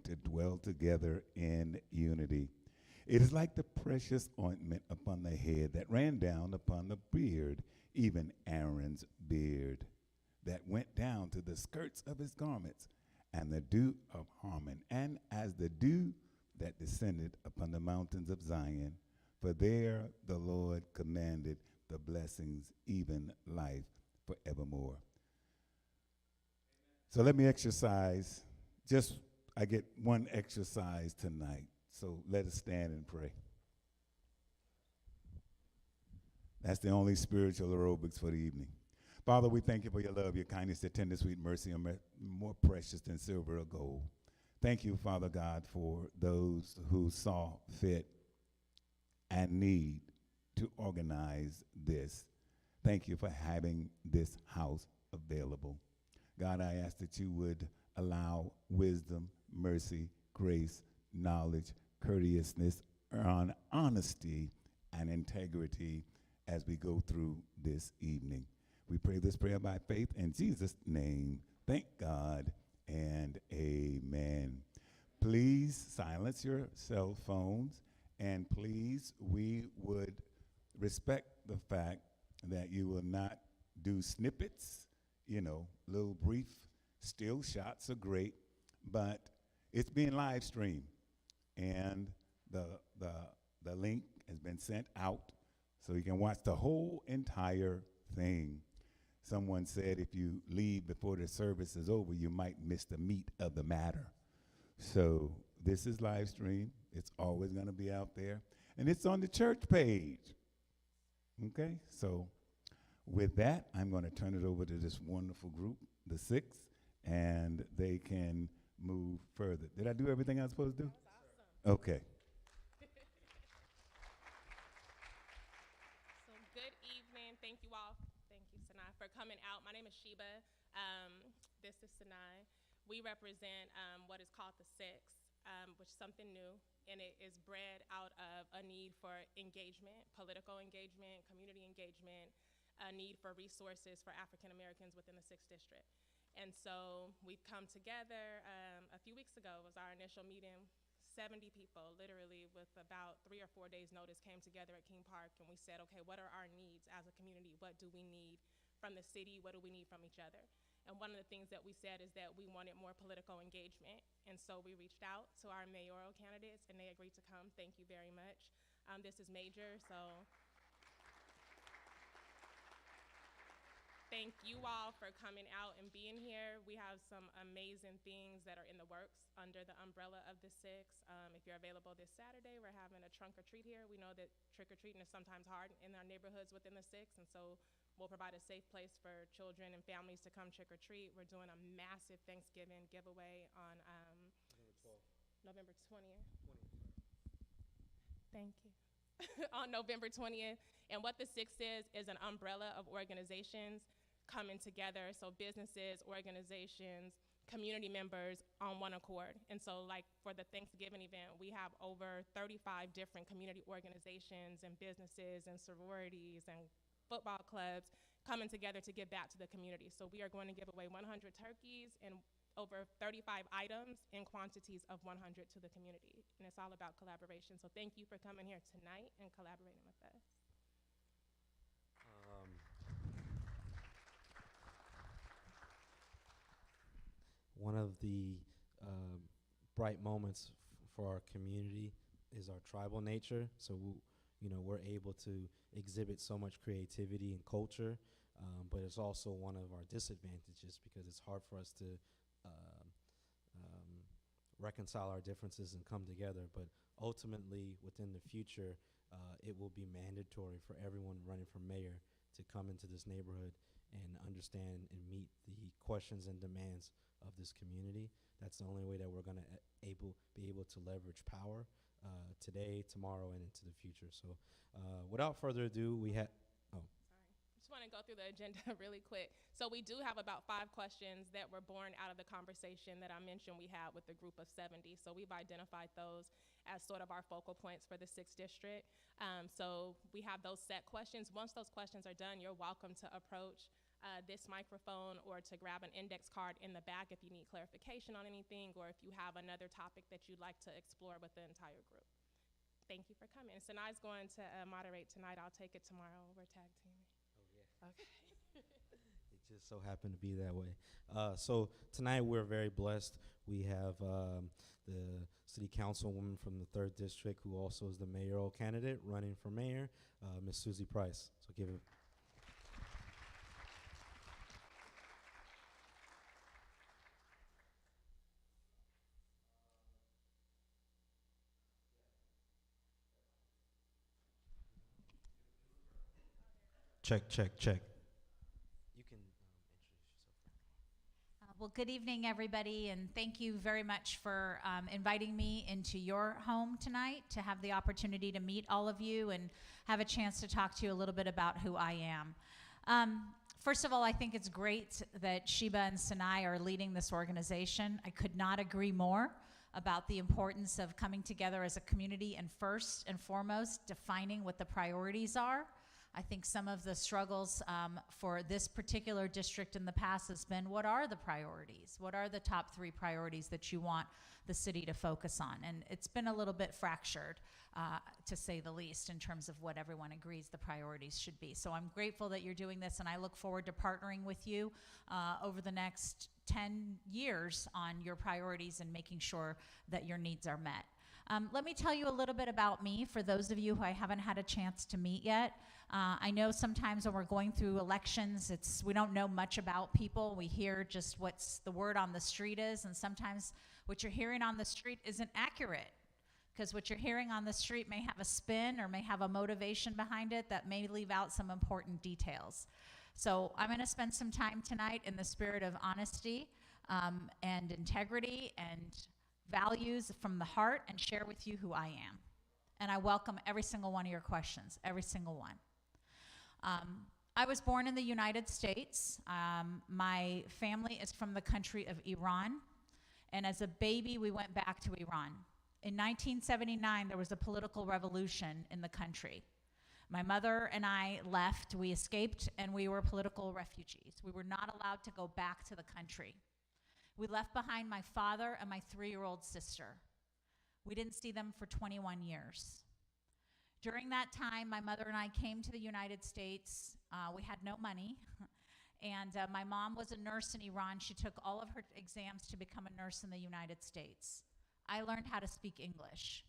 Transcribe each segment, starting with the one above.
to dwell together in unity. It is like the precious ointment upon the head that ran down upon the beard, even Aaron's beard, that went down to the skirts of his garments, and the dew of Harmon, and as the dew that descended upon the mountains of Zion. For there the Lord commanded the blessings, even life forevermore. So let me exercise. I get one exercise tonight. So let us stand and pray. That's the only spiritual aerobics for the evening. Father, we thank you for your love, your kindness, your tender, sweet mercy, and more precious than silver or gold. Thank you, Father God, for those who saw fit and need to organize this. Thank you for having this house available. God, I ask that you would allow wisdom, mercy, grace, knowledge, courteousness, honesty, and integrity as we go through this evening. We pray this prayer by faith in Jesus' name. Thank God and amen. Please silence your cell phones, and please, we would respect the fact that you will not do snippets, little brief still shots are great, but it's being live streamed, and the link has been sent out so you can watch the whole entire thing. Someone said if you leave before the service is over, you might miss the meat of the matter. So this is live stream. It's always going to be out there, and it's on the church page. Okay, so with that, I'm going to turn it over to this wonderful group, the Six, and they can move further. Did I do everything I was supposed to do? Awesome. Okay. So good evening. Thank you all. Thank you, Sanai, for coming out. My name is Sheba. This is Sanai. We represent what is called the Six, which is something new, and it is bred out of a need for engagement, political engagement, community engagement, a need for resources for African Americans within the 6th District. And so we've come together. A few weeks ago was our initial meeting. 70 people, literally, with about 3 or 4 days' notice, came together at King Park, and we said, okay, what are our needs as a community? What do we need from the city? What do we need from each other? And one of the things that we said is that we wanted more political engagement. And so we reached out to our mayoral candidates, and they agreed to come. Thank you very much. This is major, so thank you all for coming out and being here. We have some amazing things that are in the works under the umbrella of the Six. If you're available this Saturday, we're having a trunk or treat here. We know that trick-or-treating is sometimes hard in our neighborhoods within the Six, and so we'll provide a safe place for children and families to come trick-or-treat. We're doing a massive Thanksgiving giveaway on November 20th. Thank you. On November 20th. And what the Six is an umbrella of organizations coming together, so businesses, organizations, community members on one accord. And so like for the Thanksgiving event, we have over 35 different community organizations and businesses and sororities and football clubs coming together to give back to the community. So we are going to give away 100 turkeys and over 35 items in quantities of 100 to the community. And it's all about collaboration. So thank you for coming here tonight and collaborating with us. One of the bright moments for our community is our tribal nature. So, we're able to exhibit so much creativity and culture, but it's also one of our disadvantages because it's hard for us to reconcile our differences and come together. But ultimately, within the future, it will be mandatory for everyone running for mayor to come into this neighborhood and understand and meet the questions and demands of this community. That's the only way that we're going to be able to leverage power today, tomorrow, and into the future. So without further ado, we have, Just want to go through the agenda really quick. So we do have about 5 questions that were born out of the conversation that I mentioned we had with the group of 70. So we've identified those as sort of our focal points for the 6th District. So we have those set questions. Once those questions are done, you're welcome to approach this microphone or to grab an index card in the back if you need clarification on anything or if you have another topic that you'd like to explore with the entire group. Thank you for coming. Sanai's going to moderate tonight. I'll take it tomorrow. We're tag teaming. Oh, yeah. Okay. It just so happened to be that way. So tonight we're very blessed. We have the city councilwoman from the 3rd District who also is the mayoral candidate running for mayor, Ms. Suzie Price. So give it. Check, check, check. You can introduce yourself. Well, good evening, everybody, and thank you very much for inviting me into your home tonight to have the opportunity to meet all of you and have a chance to talk to you a little bit about who I am. First of all, I think it's great that Sheba and Sanai are leading this organization. I could not agree more about the importance of coming together as a community and first and foremost defining what the priorities are. I think some of the struggles for this particular district in the past has been, what are the priorities? What are the top 3 priorities that you want the city to focus on? And it's been a little bit fractured, to say the least, in terms of what everyone agrees the priorities should be. So I'm grateful that you're doing this, and I look forward to partnering with you over the next 10 years on your priorities and making sure that your needs are met. Let me tell you a little bit about me for those of you who I haven't had a chance to meet yet. I know sometimes when we're going through elections, we don't know much about people. We hear just what's the word on the street is, and sometimes what you're hearing on the street isn't accurate, because what you're hearing on the street may have a spin or may have a motivation behind it that may leave out some important details. So I'm going to spend some time tonight in the spirit of honesty and integrity and values from the heart and share with you who I am. And I welcome every single one of your questions, every single one. I was born in the United States. My family is from the country of Iran. And as a baby, we went back to Iran. In 1979, there was a political revolution in the country. My mother and I left, we escaped, and we were political refugees. We were not allowed to go back to the country. We left behind my father and my 3-year-old sister. We didn't see them for 21 years. During that time, my mother and I came to the United States. We had no money. And my mom was a nurse in Iran. She took all of her exams to become a nurse in the United States. I learned how to speak English.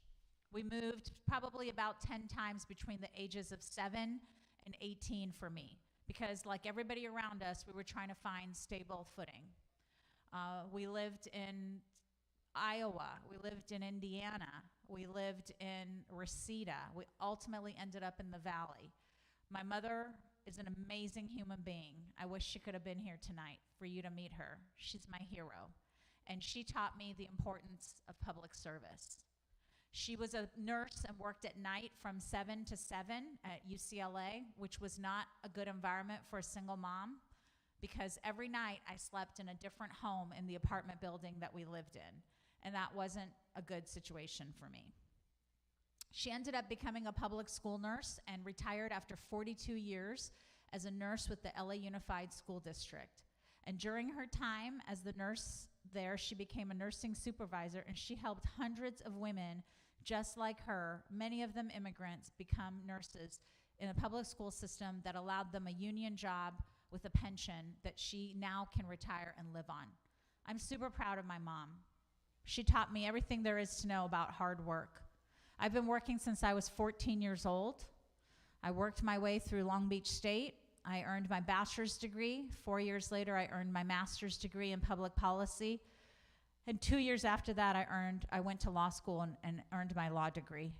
We moved probably about 10 times between the ages of 7 and 18 for me, because like everybody around us, we were trying to find stable footing. We lived in Iowa, we lived in Indiana, we lived in Reseda. We ultimately ended up in the Valley. My mother is an amazing human being. I wish she could have been here tonight for you to meet her. She's my hero. And she taught me the importance of public service. She was a nurse and worked at night from 7 to 7 at UCLA, which was not a good environment for a single mom, because every night I slept in a different home in the apartment building that we lived in, and that wasn't a good situation for me. She ended up becoming a public school nurse and retired after 42 years as a nurse with the LA Unified School District. And during her time as the nurse there, she became a nursing supervisor, and she helped hundreds of women just like her, many of them immigrants, become nurses in a public school system that allowed them a union job with a pension that she now can retire and live on. I'm super proud of my mom. She taught me everything there is to know about hard work. I've been working since I was 14 years old. I worked my way through Long Beach State. I earned my bachelor's degree. 4 years later, I earned my master's degree in public policy. And 2 years after that, I went to law school and earned my law degree.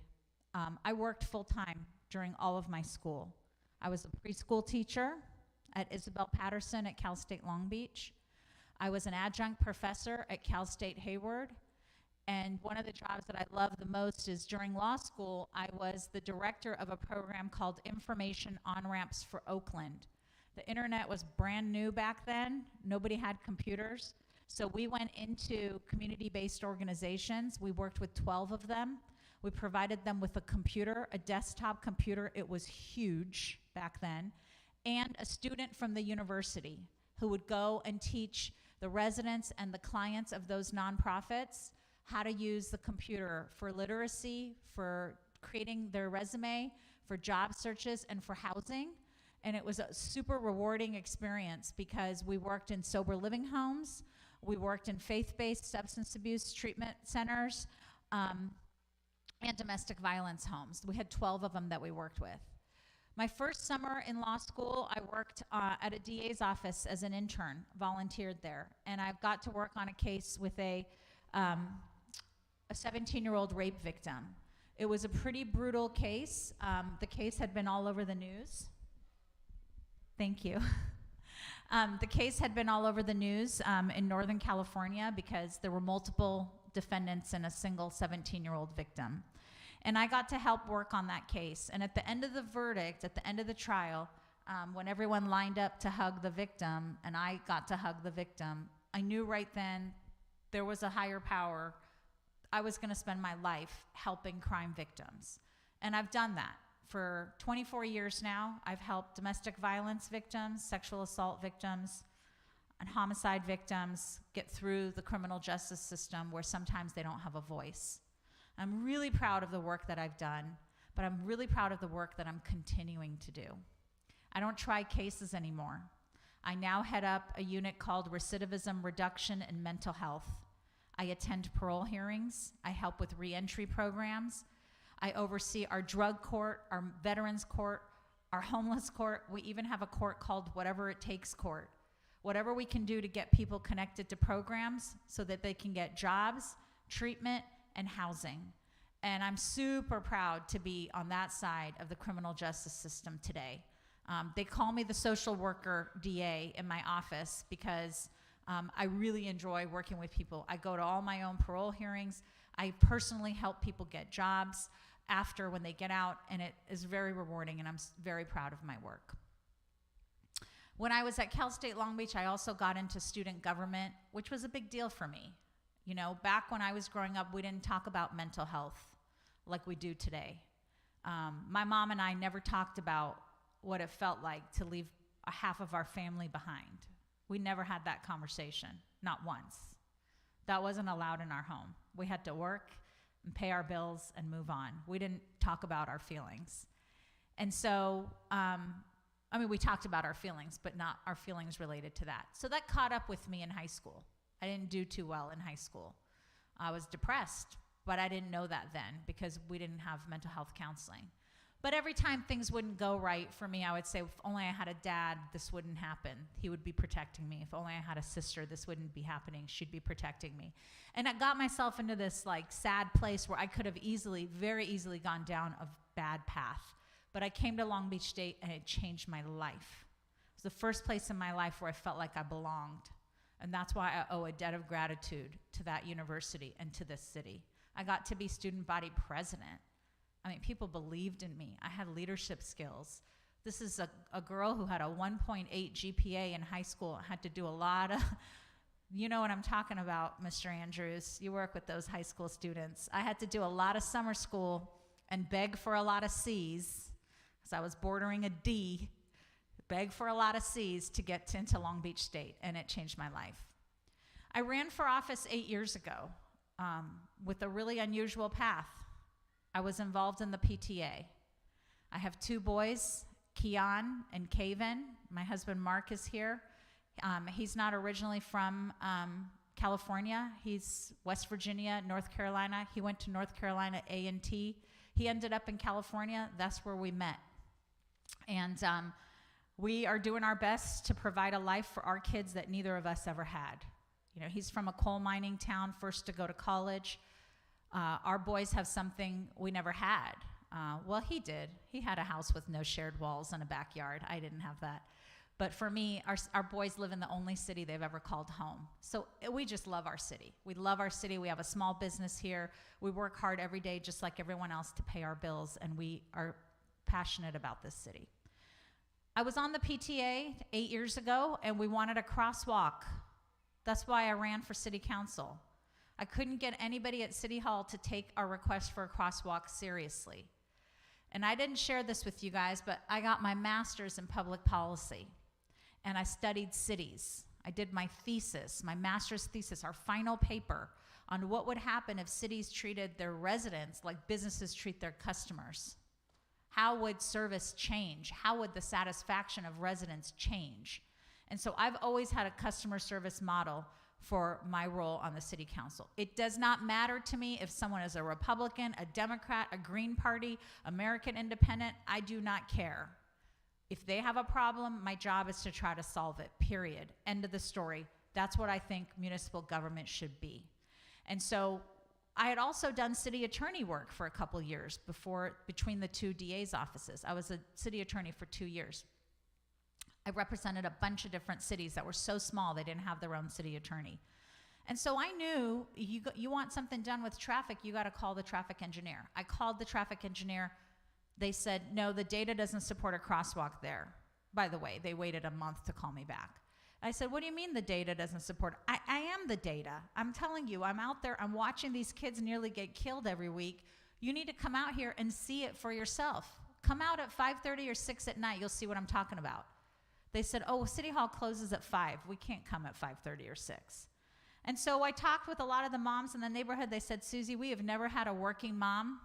I worked full-time during all of my school. I was a preschool teacher at Isabel Patterson at Cal State Long Beach. I was an adjunct professor at Cal State Hayward. And one of the jobs that I love the most is during law school, I was the director of a program called Information On-Ramps for Oakland. The internet was brand new back then. Nobody had computers. So we went into community-based organizations. We worked with 12 of them. We provided them with a computer, a desktop computer. It was huge back then. and a student from the university who would go and teach the residents and the clients of those nonprofits how to use the computer for literacy, for creating their resume, for job searches, and for housing. And it was a super rewarding experience because we worked in sober living homes, we worked in faith-based substance abuse treatment centers, and domestic violence homes. We had 12 of them that we worked with. My first summer in law school, I worked at a DA's office as an intern, volunteered there, and I got to work on a case with a 17-year-old rape victim. It was a pretty brutal case. The case had been all over the news. Thank you. The case had been all over the news in Northern California because there were multiple defendants and a single 17-year-old victim. And I got to help work on that case. And at the end of the verdict, at the end of the trial, when everyone lined up to hug the victim, and I got to hug the victim, I knew right then there was a higher power. I was going to spend my life helping crime victims. And I've done that. For 24 years now, I've helped domestic violence victims, sexual assault victims, and homicide victims get through the criminal justice system where sometimes they don't have a voice. I'm really proud of the work that I've done, but I'm really proud of the work that I'm continuing to do. I don't try cases anymore. I now head up a unit called Recidivism Reduction and Mental Health. I attend parole hearings. I help with reentry programs. I oversee our drug court, our veterans court, our homeless court. We even have a court called Whatever It Takes Court. Whatever we can do to get people connected to programs so that they can get jobs, treatment, and housing. And I'm super proud to be on that side of the criminal justice system today. They call me the social worker DA in my office because I really enjoy working with people. I go to all my own parole hearings. I personally help people get jobs after when they get out, and it is very rewarding, and I'm very proud of my work. When I was at Cal State Long Beach, I also got into student government, which was a big deal for me. You know, back when I was growing up, we didn't talk about mental health like we do today. My mom and I never talked about what it felt like to leave a half of our family behind. We never had that conversation, not once. That wasn't allowed in our home. We had to work and pay our bills and move on. We didn't talk about our feelings. And so, we talked about our feelings, but not our feelings related to that. So that caught up with me in high school. I didn't do too well in high school. I was depressed, but I didn't know that then because we didn't have mental health counseling. But every time things wouldn't go right for me, I would say, if only I had a dad, this wouldn't happen. He would be protecting me. If only I had a sister, this wouldn't be happening. She'd be protecting me. And I got myself into this sad place where I could have very easily gone down a bad path. But I came to Long Beach State and it changed my life. It was the first place in my life where I felt like I belonged. And that's why I owe a debt of gratitude to that university and to this city. I got to be student body president. People believed in me. I had leadership skills. This is a girl who had a 1.8 GPA in high school. I had to do a lot of, you know what I'm talking about, Mr. Andrews. You work with those high school students. I had to do a lot of summer school and beg for a lot of C's, because I was bordering a D, beg for a lot of C's to get into Long Beach State, and it changed my life. I ran for office 8 years ago with a really unusual path. I was involved in the PTA. I have 2 boys, Keon and Kaven. My husband Mark is here. He's not originally from California. He's West Virginia, North Carolina. He went to North Carolina A&T. He ended up in California. That's where we met. And we are doing our best to provide a life for our kids that neither of us ever had. You know, he's from a coal mining town, first to go to college. Our boys have something we never had. Well, he did. He had a house with no shared walls and a backyard. I didn't have that. But for me, our boys live in the only city they've ever called home. So we just love our city. We love our city. We have a small business here. We work hard every day, just like everyone else, to pay our bills, and we are passionate about this city. I was on the PTA 8 years ago, and we wanted a crosswalk. That's why I ran for city council. I couldn't get anybody at City Hall to take our request for a crosswalk seriously. And I didn't share this with you guys, but I got my master's in public policy, and I studied cities. I did my thesis, my master's thesis, our final paper on what would happen if cities treated their residents like businesses treat their customers. How would service change? How would the satisfaction of residents change? And so I've always had a customer service model for my role on the city council. It does not matter to me if someone is a Republican, a Democrat, a Green Party, American Independent. I do not care. If they have a problem, my job is to try to solve it, period. End of the story. That's what I think municipal government should be. And so I had also done city attorney work for a couple years between the two DA's offices. I was a city attorney for 2 years. I represented a bunch of different cities that were so small they didn't have their own city attorney. And so I knew you want something done with traffic, you got to call the traffic engineer. I called the traffic engineer. They said, no, the data doesn't support a crosswalk there. By the way, they waited a month to call me back. I said, what do you mean the data doesn't support? I am the data. I'm telling you, I'm out there, I'm watching these kids nearly get killed every week. You need to come out here and see it for yourself. Come out at 5:30 or 6 at night, you'll see what I'm talking about. They said, oh, City Hall closes at 5. We can't come at 5:30 or 6. And so I talked with a lot of the moms in the neighborhood. They said, Suzie, we have never had a working mom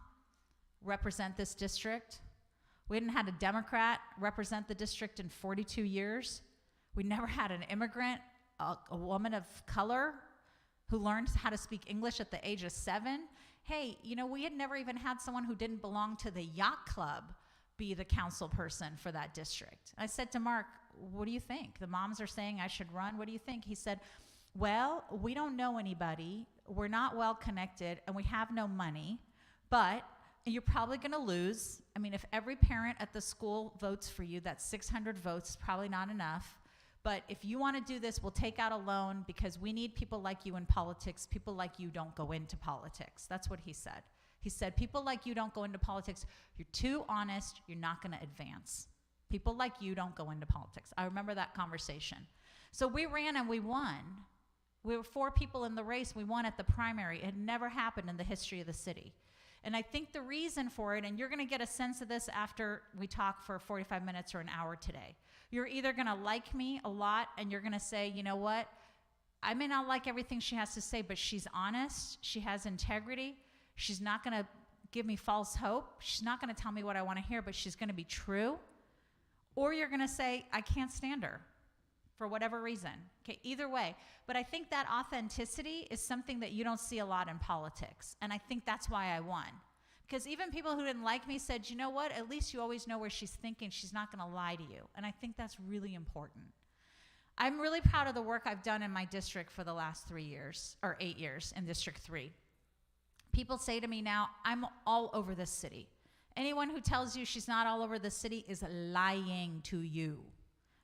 represent this district. We hadn't had a Democrat represent the district in 42 years. We never had an immigrant, a woman of color who learned how to speak English at the age of 7. Hey, we had never even had someone who didn't belong to the yacht club be the council person for that district. I said to Mark, what do you think? The moms are saying I should run. What do you think? He said, well, we don't know anybody. We're not well connected, and we have no money, but you're probably going to lose. I mean, if every parent at the school votes for you, that's 600 votes, probably not enough. But if you want to do this, we'll take out a loan because we need people like you in politics. People like you don't go into politics. That's what he said. He said, people like you don't go into politics. You're too honest. You're not going to advance. People like you don't go into politics. I remember that conversation. So we ran and we won. We were 4 people in the race. We won at the primary. It had never happened in the history of the city. And I think the reason for it, and you're going to get a sense of this after we talk for 45 minutes or an hour today. You're either going to like me a lot and you're going to say, you know what, I may not like everything she has to say, but she's honest, she has integrity, she's not going to give me false hope, she's not going to tell me what I want to hear, but she's going to be true. Or you're going to say, I can't stand her for whatever reason. Okay, either way. But I think that authenticity is something that you don't see a lot in politics. And I think that's why I won. Because even people who didn't like me said, you know what, at least you always know where she's thinking. She's not going to lie to you. And I think that's really important. I'm really proud of the work I've done in my district for the last 8 years in District 3. People say to me now, I'm all over this city. Anyone who tells you she's not all over the city is lying to you.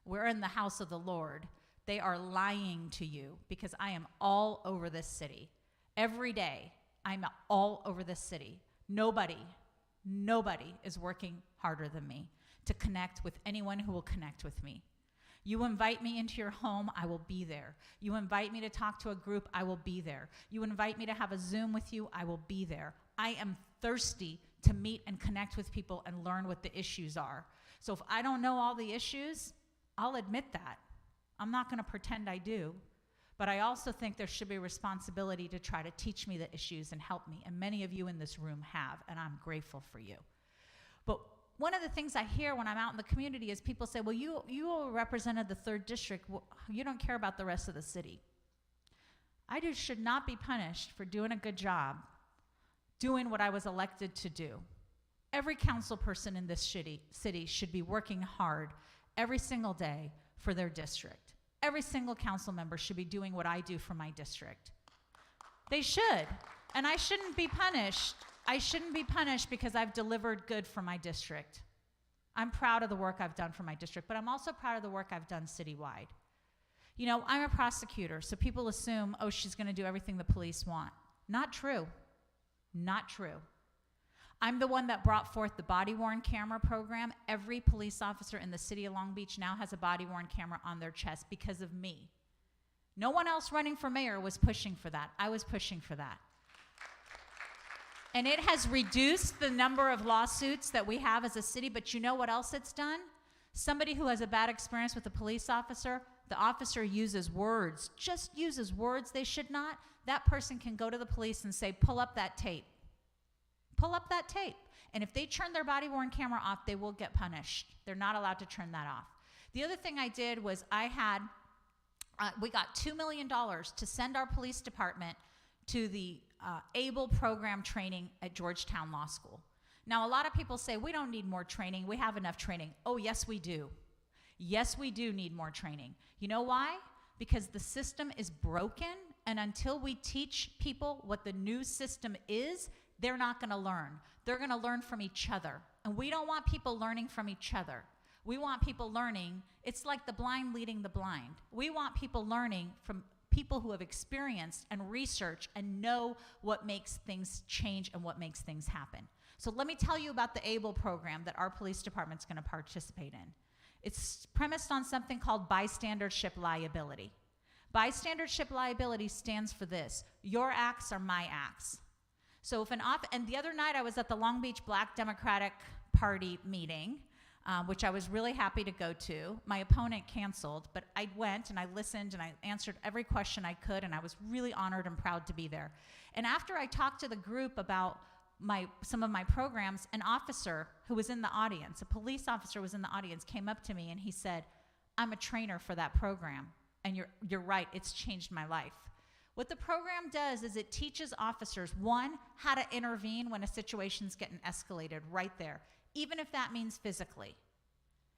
We're in the house of the Lord. They are lying to you because I am all over this city. Every day, I'm all over this city. Nobody is working harder than me to connect with anyone who will connect with me. You invite me into your home, I will be there. You invite me to talk to a group, I will be there. You invite me to have a Zoom with you, I will be there. I am thirsty to meet and connect with people and learn what the issues are. So if I don't know all the issues, I'll admit that. I'm not going to pretend I do. But I also think there should be a responsibility to try to teach me the issues and help me. And many of you in this room have, and I'm grateful for you. But one of the things I hear when I'm out in the community is people say, well, you represented the 3rd district. Well, you don't care about the rest of the city. I should not be punished for doing a good job, doing what I was elected to do. Every council person in this city should be working hard every single day for their district. Every single council member should be doing what I do for my district. They should. And I shouldn't be punished. I shouldn't be punished because I've delivered good for my district. I'm proud of the work I've done for my district, but I'm also proud of the work I've done citywide. You know, I'm a prosecutor, so people assume, oh, she's going to do everything the police want. Not true. Not true. I'm the one that brought forth the body-worn camera program. Every police officer in the city of Long Beach now has a body-worn camera on their chest because of me. No one else running for mayor was pushing for that. I was pushing for that. And it has reduced the number of lawsuits that we have as a city, but you know what else it's done? Somebody who has a bad experience with a police officer, the officer uses words, just uses words they should not. That person can go to the police and say, pull up that tape. Pull up that tape. And if they turn their body-worn camera off, they will get punished. They're not allowed to turn that off. The other thing I did was we got $2 million to send our police department to the ABLE program training at Georgetown Law School. Now, a lot of people say, we don't need more training. We have enough training. Oh, yes, we do. Yes, we do need more training. You know why? Because the system is broken, and until we teach people what the new system is, they're not going to learn. They're going to learn from each other. And we don't want people learning from each other. We want people learning. It's like the blind leading the blind. We want people learning from people who have experienced and researched and know what makes things change and what makes things happen. So let me tell you about the ABLE program that our police department's going to participate in. It's premised on something called bystandership liability. Bystandership liability stands for this: your acts are my acts. So if and the other night I was at the Long Beach Black Democratic Party meeting, which I was really happy to go to. My opponent canceled, but I went and I listened and I answered every question I could, and I was really honored and proud to be there. And after I talked to the group about some of my programs, an officer who was in the audience, a police officer was in the audience, came up to me and he said, I'm a trainer for that program, and you're right, it's changed my life. What the program does is it teaches officers, one, how to intervene when a situation's getting escalated right there, even if that means physically.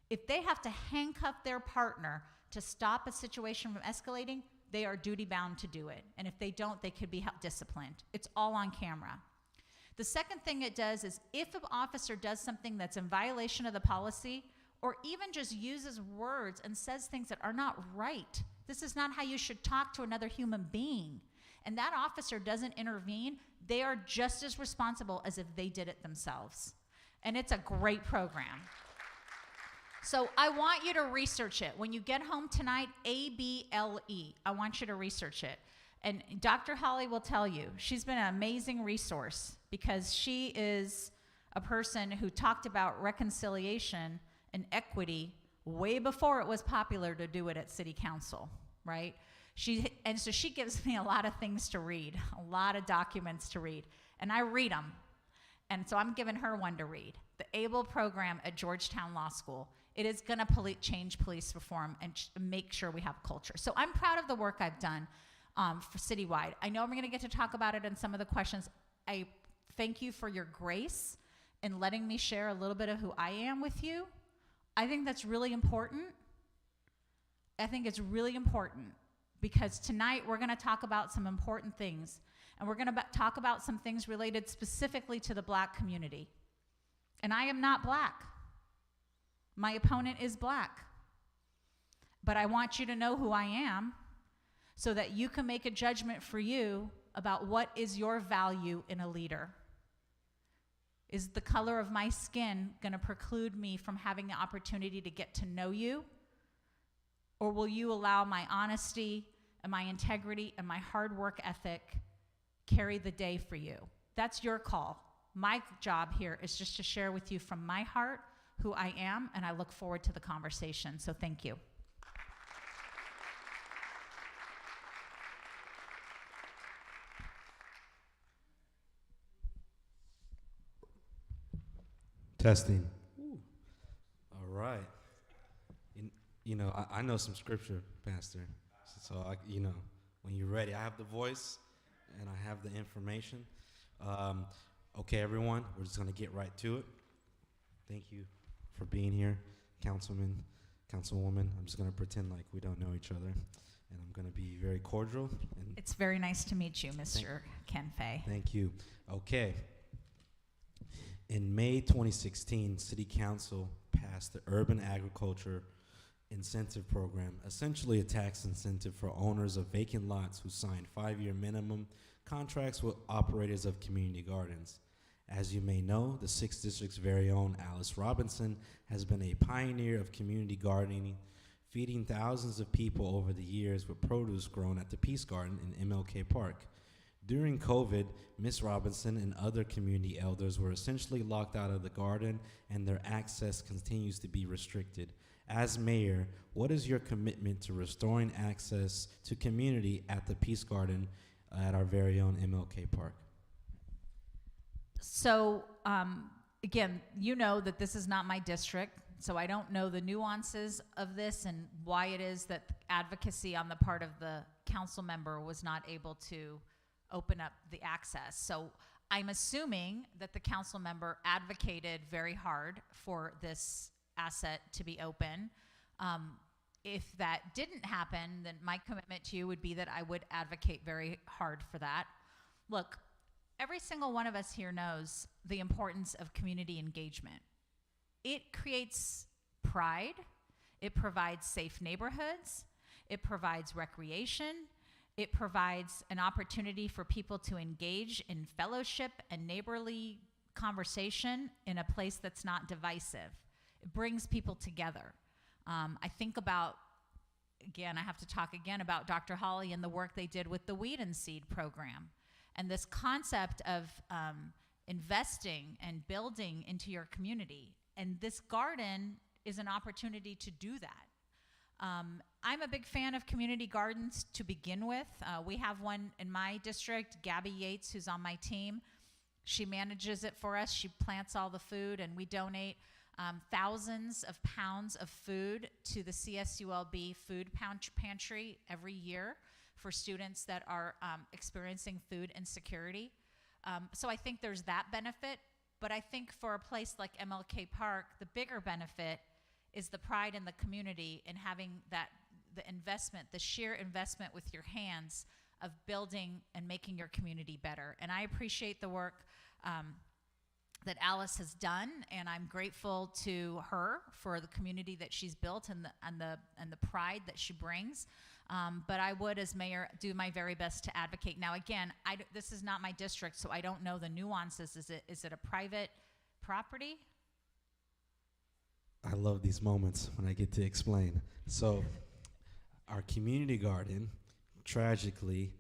If they have to handcuff their partner to stop a situation from escalating, they are duty-bound to do it. And if they don't, they could be disciplined. It's all on camera. The second thing it does is if an officer does something that's in violation of the policy, or even just uses words and says things that are not right, this is not how you should talk to another human being, and that officer doesn't intervene, they are just as responsible as if they did it themselves. And it's a great program. So I want you to research it. When you get home tonight, ABLE, I want you to research it. And Dr. Holly will tell you, she's been an amazing resource because she is a person who talked about reconciliation and equity way before it was popular to do it at City Council, right? And so she gives me a lot of things to read, a lot of documents to read, and I read them. And so I'm giving her one to read, the ABLE program at Georgetown Law School. It is going to change police reform and make sure we have culture. So I'm proud of the work I've done for citywide. I know I'm going to get to talk about it in some of the questions. I thank you for your grace in letting me share a little bit of who I am with you. I think that's really important. I think it's really important because tonight we're going to talk about some important things, and we're going to talk about some things related specifically to the Black community. And I am not Black. My opponent is Black. But I want you to know who I am so that you can make a judgment for you about what is your value in a leader. Is the color of my skin going to preclude me from having the opportunity to get to know you? Or will you allow my honesty and my integrity and my hard work ethic carry the day for you? That's your call. My job here is just to share with you from my heart who I am, and I look forward to the conversation. So thank you. Testing. Ooh. All right. You know, I know some scripture, Pastor. So, when you're ready, I have the voice and I have the information. Okay, everyone, we're just going to get right to it. Thank you for being here, Councilman, Councilwoman. I'm just going to pretend like we don't know each other, and I'm going to be very cordial. And It's very nice to meet you, Mr. Ken Fay. Thank you. Okay. In May 2016, City Council passed the Urban Agriculture Incentive Program, essentially a tax incentive for owners of vacant lots who signed 5-year minimum contracts with operators of community gardens. As you may know, the 6th District's very own Alice Robinson has been a pioneer of community gardening, feeding thousands of people over the years with produce grown at the Peace Garden in MLK Park. During COVID, Ms. Robinson and other community elders were essentially locked out of the garden, and their access continues to be restricted. As mayor, what is your commitment to restoring access to community at the Peace Garden at our very own MLK Park? So, again, you know that this is not my district, so I don't know the nuances of this and why it is that advocacy on the part of the council member was not able to open up the access. So I'm assuming that the council member advocated very hard for this asset to be open. If that didn't happen, then my commitment to you would be that I would advocate very hard for that. Look, every single one of us here knows the importance of community engagement. It creates pride, it provides safe neighborhoods, it provides recreation, it provides an opportunity for people to engage in fellowship and neighborly conversation in a place that's not divisive. It brings people together. I think about, again, I have to talk again about Dr. Holly and the work they did with the Weed and Seed program. And this concept of investing and building into your community. And this garden is an opportunity to do that. I'm a big fan of community gardens to begin with. We have one in my district, Gabby Yates, who's on my team. She manages it for us. She plants all the food, and we donate thousands of pounds of food to the CSULB food pantry every year for students that are experiencing food insecurity. So I think there's that benefit, but I think for a place like MLK Park, the bigger benefit is the pride in the community and having that, the investment, the sheer investment with your hands of building and making your community better. And I appreciate the work that Alice has done, and I'm grateful to her for the community that she's built and the pride that she brings. But I would, as mayor, do my very best to advocate. Now, again, this is not my district, so I don't know the nuances. Is it a private property? I love these moments when I get to explain. So, our community garden, tragically,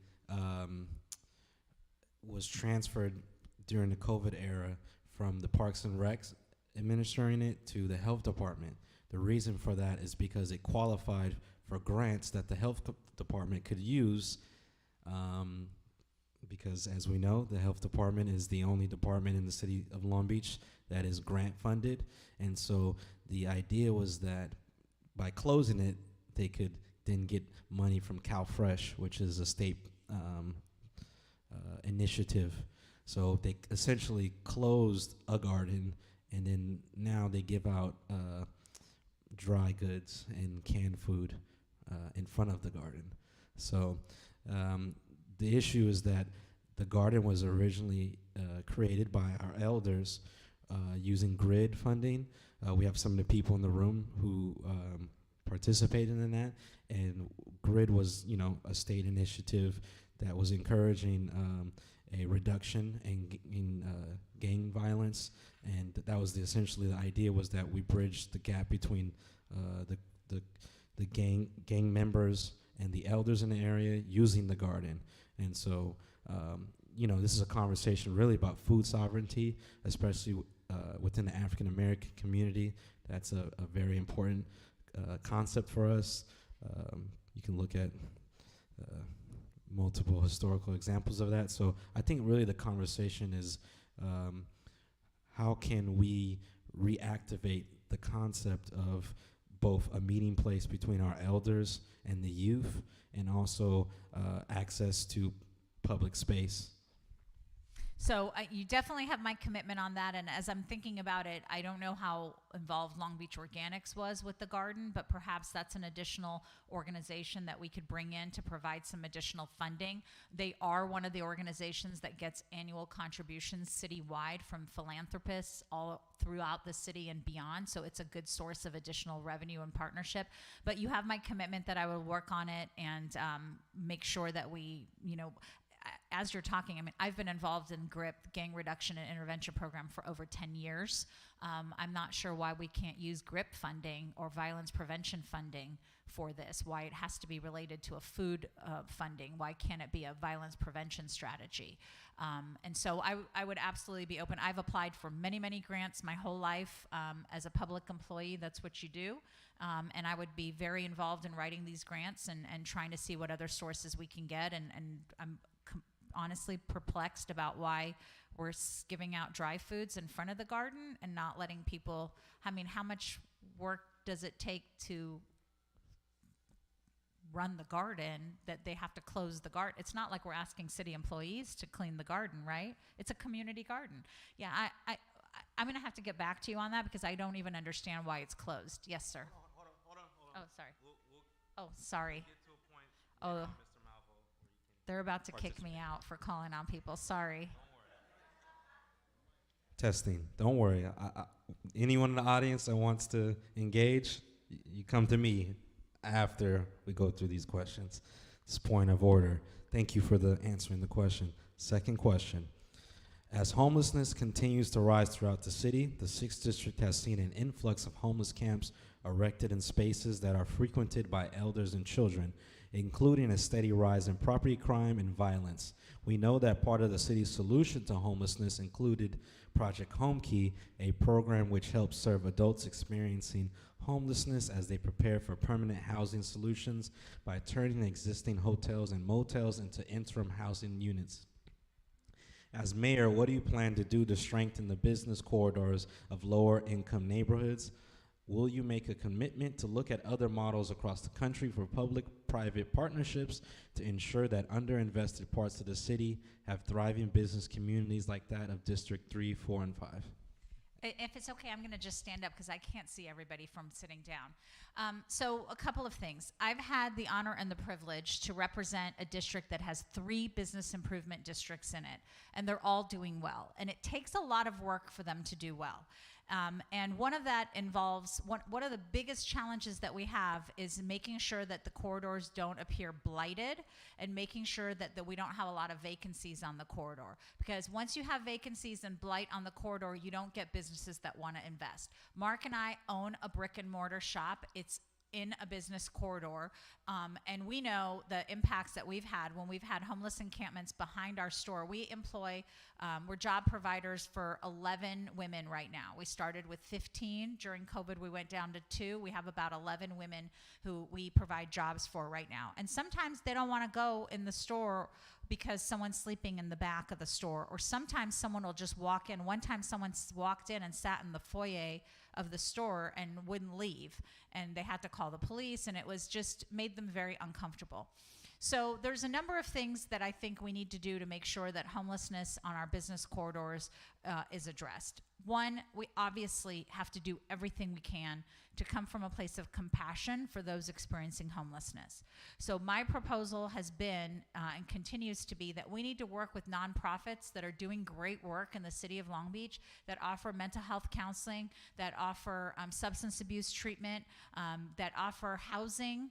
was transferred during the COVID era from the Parks and Recs administering it to the health department. The reason for that is because it qualified for grants that the health department could use, because as we know, the health department is the only department in the city of Long Beach that is grant funded. And so the idea was that by closing it, they could then get money from CalFresh, which is a state initiative. So they essentially closed a garden, and then now they give out dry goods and canned food in front of the garden. So the issue is that the garden was originally created by our elders using GRID funding. We have some of the people in the room who participated in that, and GRID was, a state initiative that was encouraging a reduction in gang violence, and that was essentially the idea, was that we bridged the gap between the gang members and the elders in the area using the garden. And so, this is a conversation really about food sovereignty, especially within the African American community. That's a very important concept for us. You can look at multiple historical examples of that. So I think really the conversation is how can we reactivate the concept of both a meeting place between our elders and the youth, and also access to public space. So you definitely have my commitment on that, and as I'm thinking about it, I don't know how involved Long Beach Organics was with the garden, but perhaps that's an additional organization that we could bring in to provide some additional funding. They are one of the organizations that gets annual contributions citywide from philanthropists all throughout the city and beyond, so it's a good source of additional revenue and partnership. But you have my commitment that I will work on it and make sure that we, as you're talking, I mean, I've been involved in GRIP, Gang Reduction and Intervention Program, for over 10 years. I'm not sure why we can't use GRIP funding or violence prevention funding for this, why it has to be related to a food funding, why can't it be a violence prevention strategy? And so I would absolutely be open. I've applied for many, many grants my whole life. As a public employee, that's what you do. And I would be very involved in writing these grants and trying to see what other sources we can get. And I'm honestly perplexed about why we're giving out dry foods in front of the garden and not letting people, I mean, how much work does it take to run the garden that they have to close the garden? It's not like we're asking city employees to clean the garden, right? It's a community garden. Yeah, I'm going to have to get back to you on that because I don't even understand why it's closed. Yes, sir. Hold on. Oh, sorry. Oh, sorry. Get to a point, Oh, Mr. Malvo, where you they're about to kick me out for calling on people. Sorry. Testing. Don't worry. Anyone in the audience that wants to engage, you come to me after we go through these questions. This point of order. Thank you for answering the question. Second question. As homelessness continues to rise throughout the city, the 6th District has seen an influx of homeless camps erected in spaces that are frequented by elders and children, including a steady rise in property crime and violence. We know that part of the city's solution to homelessness included Project Home Key, a program which helps serve adults experiencing homelessness as they prepare for permanent housing solutions by turning existing hotels and motels into interim housing units. As mayor, what do you plan to do to strengthen the business corridors of lower income neighborhoods? Will you make a commitment to look at other models across the country for public-private partnerships to ensure that underinvested parts of the city have thriving business communities like that of District 3, 4, and 5? If it's okay, I'm going to just stand up because I can't see everybody from sitting down. So a couple of things. I've had the honor and the privilege to represent a district that has 3 business improvement districts in it, and they're all doing well. And it takes a lot of work for them to do well. And one of that involves, one of the biggest challenges that we have is making sure that the corridors don't appear blighted and making sure that we don't have a lot of vacancies on the corridor. Because once you have vacancies and blight on the corridor, you don't get businesses that want to invest. Mark and I own a brick and mortar shop. It's in a business corridor, and we know the impacts that we've had when we've had homeless encampments behind our store. We employ, we're job providers for 11 women right now. We started with 15. During COVID, we went down to 2. We have about 11 women who we provide jobs for right now. And sometimes they don't want to go in the store because someone's sleeping in the back of the store, or sometimes someone will just walk in. One time someone walked in and sat in the foyer of the store and wouldn't leave, and they had to call the police, and it was just made them very uncomfortable. So there's a number of things that I think we need to do to make sure that homelessness on our business corridors is addressed. One, we obviously have to do everything we can to come from a place of compassion for those experiencing homelessness. So my proposal has been and continues to be that we need to work with nonprofits that are doing great work in the city of Long Beach, that offer mental health counseling, that offer substance abuse treatment, that offer housing.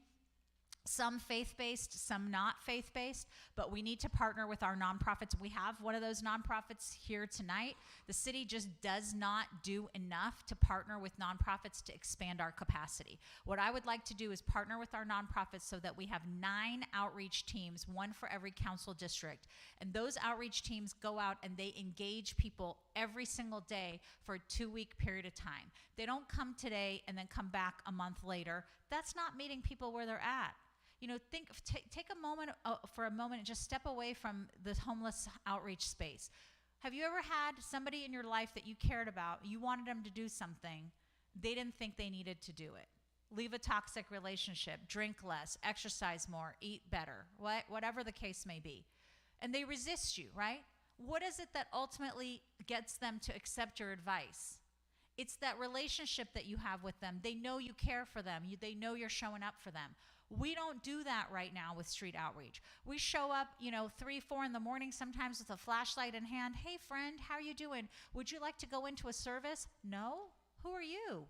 Some faith-based, some not faith-based, but we need to partner with our nonprofits. We have one of those nonprofits here tonight. The city just does not do enough to partner with nonprofits to expand our capacity. What I would like to do is partner with our nonprofits so that we have 9 outreach teams, 1 for every council district. And those outreach teams go out and they engage people every single day for a 2-week period of time. They don't come today and then come back a month later. That's not meeting people where they're at. You know, take a moment for a moment and just step away from the homeless outreach space. Have you ever had somebody in your life that you cared about, you wanted them to do something, they didn't think they needed to do it? Leave a toxic relationship, drink less, exercise more, eat better, whatever the case may be. And they resist you, right? What is it that ultimately gets them to accept your advice? It's that relationship that you have with them. They know you care for them. They know you're showing up for them. We don't do that right now with street outreach. We show up, 3, 4 in the morning, sometimes with a flashlight in hand. Hey, friend, how are you doing? Would you like to go into a service? No? Who are you?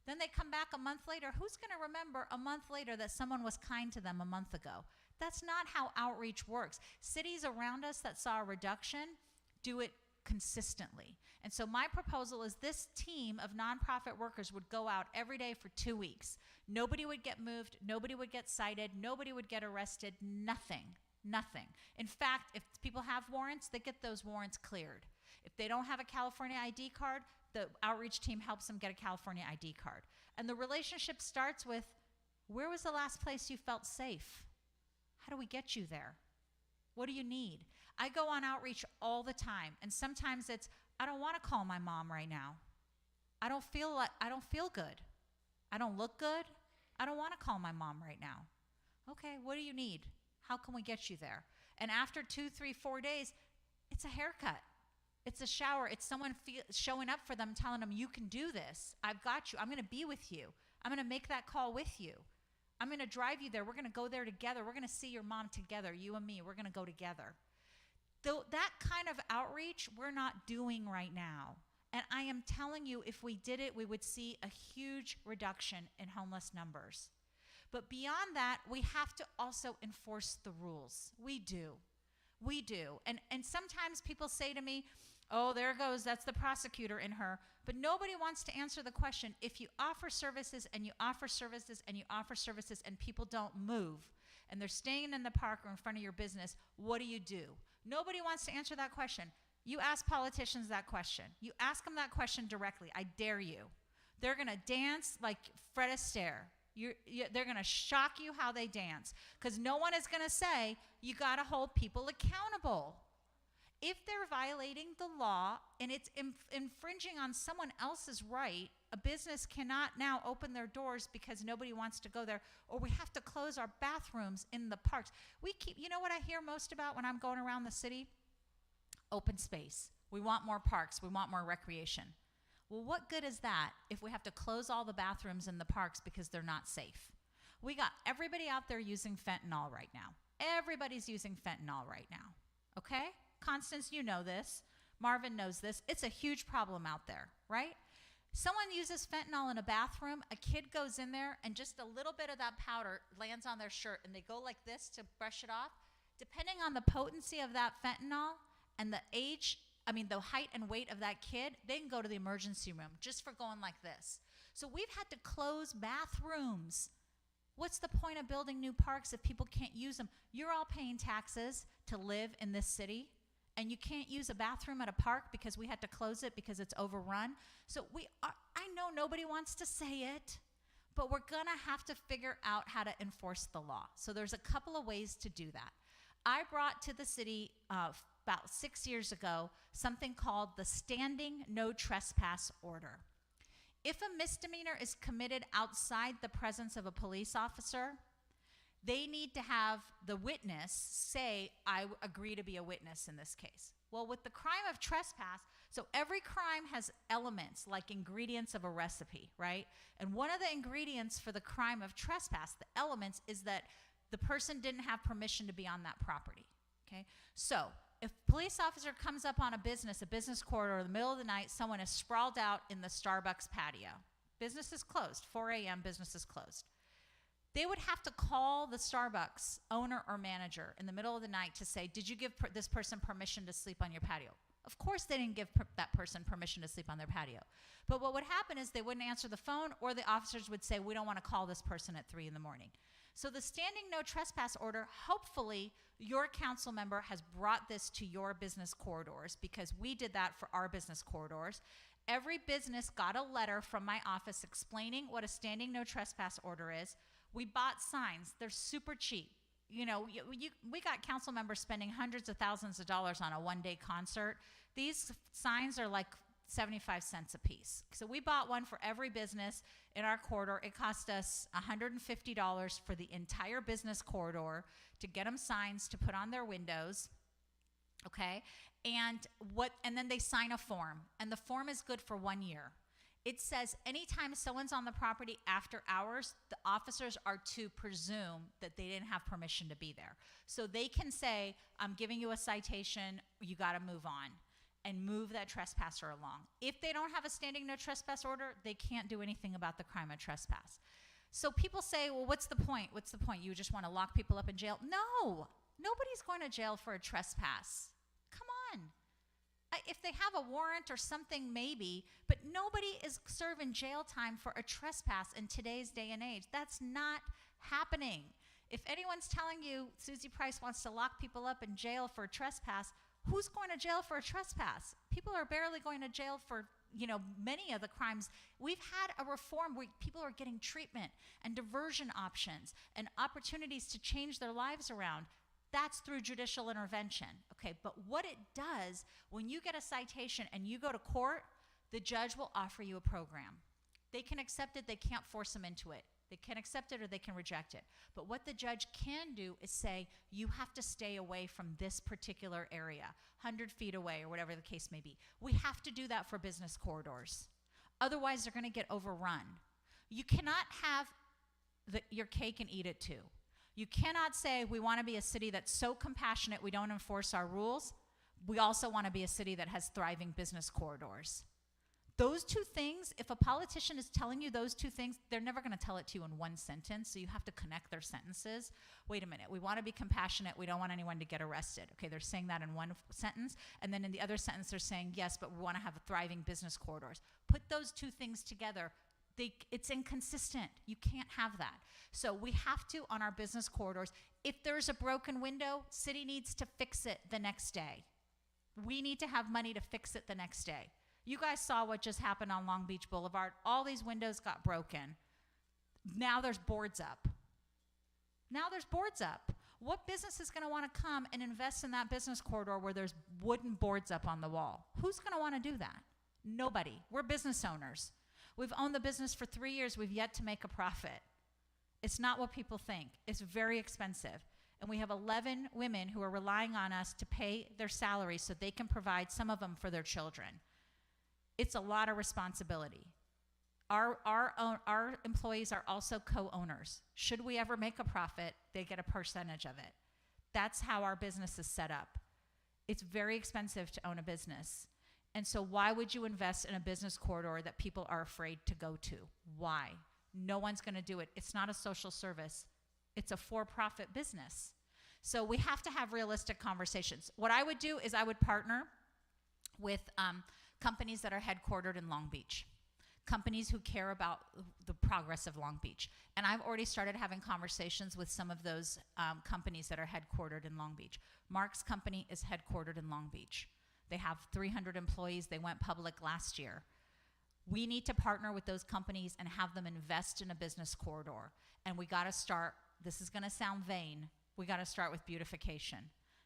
Then they come back a month later. Who's going to remember a month later that someone was kind to them a month ago? That's not how outreach works. Cities around us that saw a reduction do it consistently. And so my proposal is this team of nonprofit workers would go out every day for 2 weeks. Nobody would get moved, nobody would get cited, nobody would get arrested, nothing. In fact, if people have warrants, they get those warrants cleared. If they don't have a California ID card, the outreach team helps them get a California ID card. And the relationship starts with, where was the last place you felt safe? How do we get you there? What do you need? I go on outreach all the time, and sometimes it's, I don't want to call my mom right now. I don't feel good. I don't look good. I don't want to call my mom right now. Okay, what do you need? How can we get you there? And after 2, 3, 4 days, it's a haircut. It's a shower. It's someone showing up for them, telling them, you can do this. I've got you. I'm going to be with you. I'm going to make that call with you. I'm going to drive you there. We're going to go there together. We're going to see your mom together, you and me. We're going to go together. Though that kind of outreach we're not doing right now. And I am telling you, if we did it, we would see a huge reduction in homeless numbers. But beyond that, we have to also enforce the rules. We do. And sometimes people say to me, oh, there goes, that's the prosecutor in her. But nobody wants to answer the question, if you offer services and you offer services and you offer services and people don't move, and they're staying in the park or in front of your business, what do? Nobody wants to answer that question. You ask politicians that question. You ask them that question directly. I dare you. They're going to dance like Fred Astaire. They're going to shock you how they dance, because no one is going to say, you got to hold people accountable. If they're violating the law and it's infringing on someone else's right, a business cannot now open their doors because nobody wants to go there, or we have to close our bathrooms in the parks. You know what I hear most about when I'm going around the city? Open space. We want more parks. We want more recreation. Well, what good is that if we have to close all the bathrooms in the parks because they're not safe? We got everybody out there using fentanyl right now. Everybody's using fentanyl right now, okay? Constance, you know this. Marvin knows this. It's a huge problem out there, right? Someone uses fentanyl in a bathroom, a kid goes in there, and just a little bit of that powder lands on their shirt, and they go like this to brush it off. Depending on the potency of that fentanyl and the height and weight of that kid, they can go to the emergency room just for going like this. So we've had to close bathrooms. What's the point of building new parks if people can't use them? You're all paying taxes to live in this city, and you can't use a bathroom at a park because we had to close it because it's overrun. So I know nobody wants to say it, but we're gonna have to figure out how to enforce the law. So there's a couple of ways to do that. I brought to the city about 6 years ago something called the Standing No Trespass Order. If a misdemeanor is committed outside the presence of a police officer, they need to have the witness say, I agree to be a witness in this case. Well, with the crime of trespass, so every crime has elements like ingredients of a recipe, right? And one of the ingredients for the crime of trespass, the elements, is that the person didn't have permission to be on that property, okay? So if a police officer comes up on a business corridor in the middle of the night, someone is sprawled out in the Starbucks patio. Business is closed, 4 a.m., business is closed. They would have to call the Starbucks owner or manager in the middle of the night to say, did you give this person permission to sleep on your patio? Of course they didn't give that person permission to sleep on their patio. But what would happen is they wouldn't answer the phone, or the officers would say, we don't want to call this person at 3 a.m. So the Standing No Trespass Order, hopefully your council member has brought this to your business corridors, because we did that for our business corridors. Every business got a letter from my office explaining what a Standing No Trespass Order is. We bought signs. They're super cheap. You know, we got council members spending hundreds of thousands of dollars on a one-day concert. These signs are like 75 cents a piece. So we bought one for every business in our corridor. It cost us $150 for the entire business corridor to get them signs to put on their windows, okay? And then they sign a form, and the form is good for 1 year. It says anytime someone's on the property after hours, the officers are to presume that they didn't have permission to be there. So they can say, I'm giving you a citation, you gotta move on, and move that trespasser along. If they don't have a Standing No Trespass Order, they can't do anything about the crime of trespass. So people say, well, what's the point? What's the point? You just want to lock people up in jail? No, nobody's going to jail for a trespass. Come on. If they have a warrant or something, maybe, but nobody is serving jail time for a trespass in today's day and age. That's not happening. If anyone's telling you Suzie Price wants to lock people up in jail for a trespass, who's going to jail for a trespass? People are barely going to jail for, many of the crimes. We've had a reform where people are getting treatment and diversion options and opportunities to change their lives around. That's through judicial intervention, okay? But what it does, when you get a citation and you go to court, the judge will offer you a program. They can accept it, they can't force them into it. They can accept it or they can reject it. But what the judge can do is say, you have to stay away from this particular area, 100 feet away or whatever the case may be. We have to do that for business corridors. Otherwise, they're gonna get overrun. You cannot have your cake and eat it too. You cannot say we want to be a city that's so compassionate we don't enforce our rules. We also want to be a city that has thriving business corridors. Those two things, if a politician is telling you those two things, they're never going to tell it to you in one sentence, so you have to connect their sentences. Wait a minute, we want to be compassionate, we don't want anyone to get arrested. Okay, they're saying that in one sentence, and then in the other sentence they're saying, yes, but we want to have thriving business corridors. Put those two things together. It's inconsistent. You can't have that. So we have to, on our business corridors, if there's a broken window, city needs to fix it the next day. We need to have money to fix it the next day. You guys saw what just happened on Long Beach Boulevard. All these windows got broken. Now there's boards up. What business is going to want to come and invest in that business corridor where there's wooden boards up on the wall? Who's going to want to do that? Nobody. We're business owners. We've owned the business for 3 years. We've yet to make a profit. It's not what people think. It's very expensive. And we have 11 women who are relying on us to pay their salaries so they can provide some of them for their children. It's a lot of responsibility. Our employees are also co-owners. Should we ever make a profit, they get a percentage of it. That's how our business is set up. It's very expensive to own a business. And so why would you invest in a business corridor that people are afraid to go to? Why? No one's going to do it. It's not a social service. It's a for-profit business. So we have to have realistic conversations. What I would do is I would partner with companies that are headquartered in Long Beach, companies who care about the progress of Long Beach. And I've already started having conversations with some of those companies that are headquartered in Long Beach. Mark's company is headquartered in Long Beach. They have 300 employees. They went public last year. We need to partner with those companies and have them invest in a business corridor. And we got to start, this is going to sound vain, we got to start with beautification.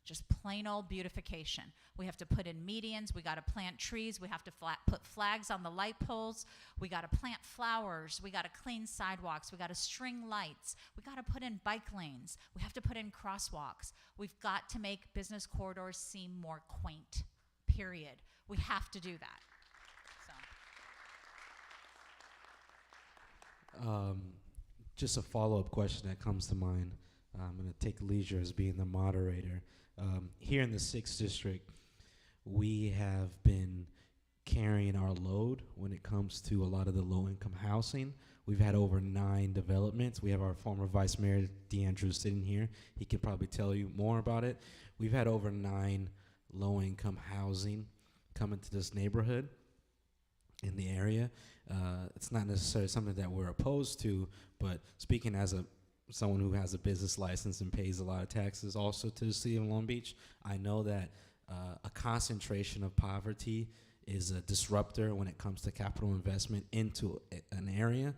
Just plain old beautification. We have to put in medians. We got to plant trees. We have to put flags on the light poles. We got to plant flowers. We got to clean sidewalks. We got to string lights. We got to put in bike lanes. We have to put in crosswalks. We've got to make business corridors seem more quaint. Period. We have to do that. Just a follow-up question that comes to mind. I'm going to take leisure as being the moderator. Here in the 6th District, we have been carrying our load when it comes to a lot of the low-income housing. We've had over 9 developments. We have our former Vice Mayor, DeAndrew, sitting here. He could probably tell you more about it. We've had over 9 low-income housing come into this neighborhood in the area. It's not necessarily something that we're opposed to, but speaking as someone who has a business license and pays a lot of taxes also to the city of Long Beach, I know that a concentration of poverty is a disruptor when it comes to capital investment into an area.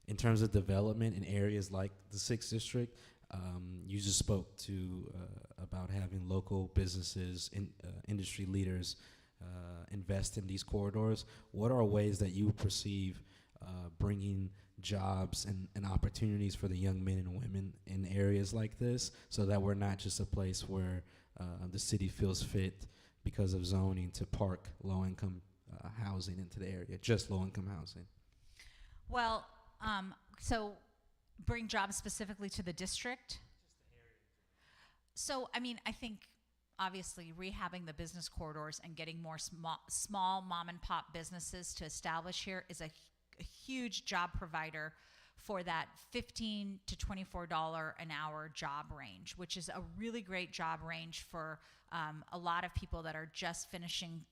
In terms of development in areas like the 6th District, you just spoke to about having local businesses, industry leaders invest in these corridors. What are ways that you perceive bringing jobs and opportunities for the young men and women in areas like this, so that we're not just a place where the city feels fit because of zoning to park low-income housing into the area, just low-income housing? Well, so bring jobs specifically to the district? So, I mean, I think obviously rehabbing the business corridors and getting more small mom and pop businesses to establish here is a a huge job provider for that $15 to $24 an hour job range, which is a really great job range for a lot of people that are just finishing,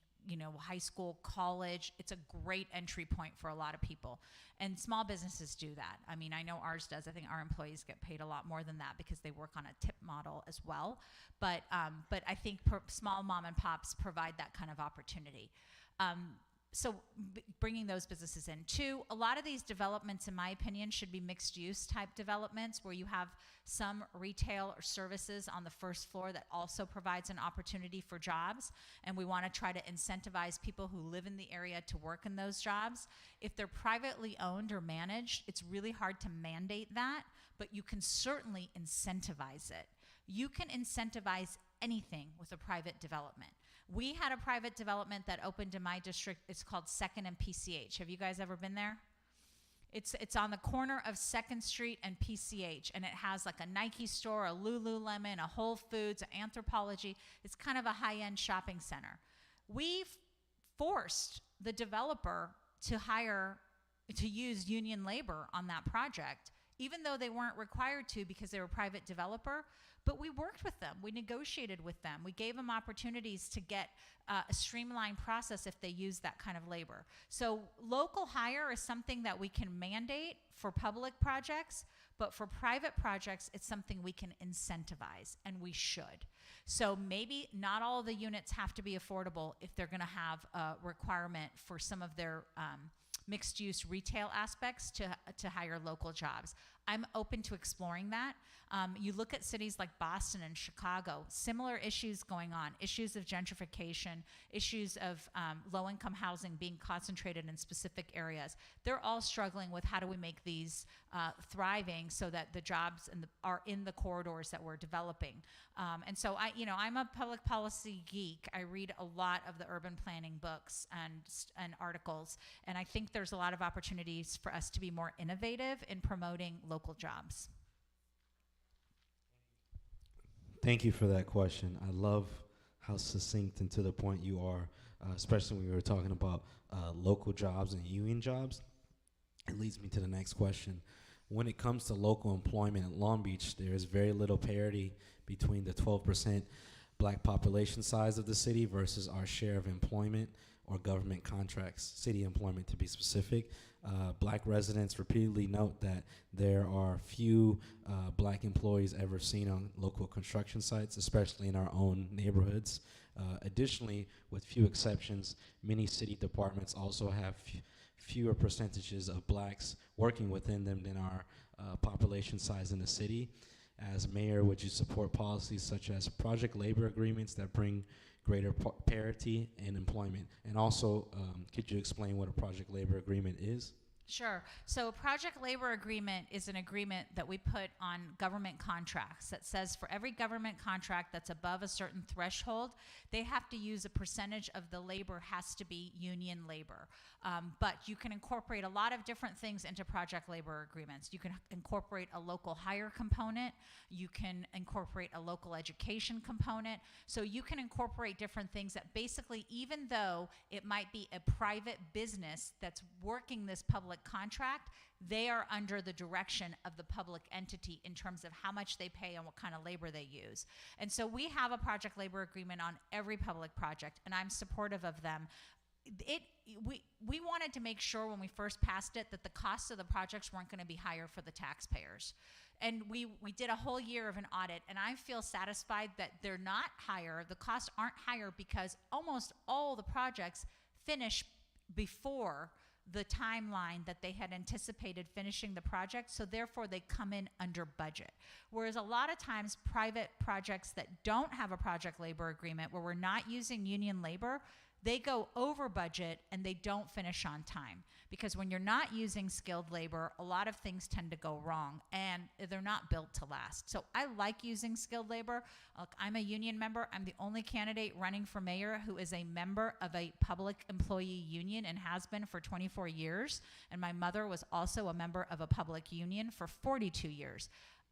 high school, college. It's a great entry point for a lot of people. And small businesses do that. I mean, I know ours does. I think our employees get paid a lot more than that because they work on a tip model as well. But I think small mom and pops provide that kind of opportunity. So bringing those businesses in. Two, a lot of these developments, in my opinion, should be mixed use type developments where you have some retail or services on the first floor that also provides an opportunity for jobs. And we want to try to incentivize people who live in the area to work in those jobs. If they're privately owned or managed, it's really hard to mandate that, but you can certainly incentivize it. You can incentivize anything with a private development. We had a private development that opened in my district. It's called 2nd and PCH. Have you guys ever been there? It's on the corner of 2nd Street and PCH, and it has like a Nike store, a Lululemon, a Whole Foods, an Anthropologie. It's kind of a high-end shopping center. We've forced the developer to use union labor on that project, even though they weren't required to because they were a private developer. But we worked with them. We negotiated with them. We gave them opportunities to get a streamlined process if they use that kind of labor. So local hire is something that we can mandate for public projects, but for private projects, it's something we can incentivize, and we should. So maybe not all of the units have to be affordable if they're gonna have a requirement for some of their mixed-use retail aspects to hire local jobs. I'm open to exploring that. You look at cities like Boston and Chicago, similar issues going on, issues of gentrification, issues of low-income housing being concentrated in specific areas. They're all struggling with how do we make these thriving so that the jobs are in the corridors that we're developing. And so I'm a public policy geek. I read a lot of the urban planning books and articles, and I think there's a lot of opportunities for us to be more innovative in promoting local jobs. Thank you for that question. I love how succinct and to the point you are, especially when we were talking about local jobs and union jobs. It leads me to the next question. When it comes to local employment in Long Beach, there is very little parity between the 12% black population size of the city versus our share of employment or government contracts, city employment to be specific. Black residents repeatedly note that there are few black employees ever seen on local construction sites, especially in our own neighborhoods. Additionally, with few exceptions, many city departments also have fewer percentages of blacks working within them than our population size in the city. As mayor, would you support policies such as project labor agreements that bring greater parity in employment? And also, could you explain what a project labor agreement is? Sure. So a project labor agreement is an agreement that we put on government contracts that says for every government contract that's above a certain threshold, they have to use a percentage of the labor has to be union labor. But you can incorporate a lot of different things into project labor agreements. You can incorporate a local hire component. You can incorporate a local education component. So you can incorporate different things that basically, even though it might be a private business that's working this public contract, they are under the direction of the public entity in terms of how much they pay and what kind of labor they use. And so we have a project labor agreement on every public project, and I'm supportive of them. We wanted to make sure when we first passed it that the costs of the projects weren't going to be higher for the taxpayers. And we did a whole year of an audit, and I feel satisfied that they're not higher. The costs aren't higher because almost all the projects finish before the timeline that they had anticipated finishing the project, so therefore they come in under budget. Whereas a lot of times private projects that don't have a project labor agreement, where we're not using union labor, they go over budget and they don't finish on time. Because when you're not using skilled labor, a lot of things tend to go wrong and they're not built to last. So I like using skilled labor. Look, I'm a union member. I'm the only candidate running for mayor who is a member of a public employee union and has been for 24 years. And my mother was also a member of a public union for 42 years.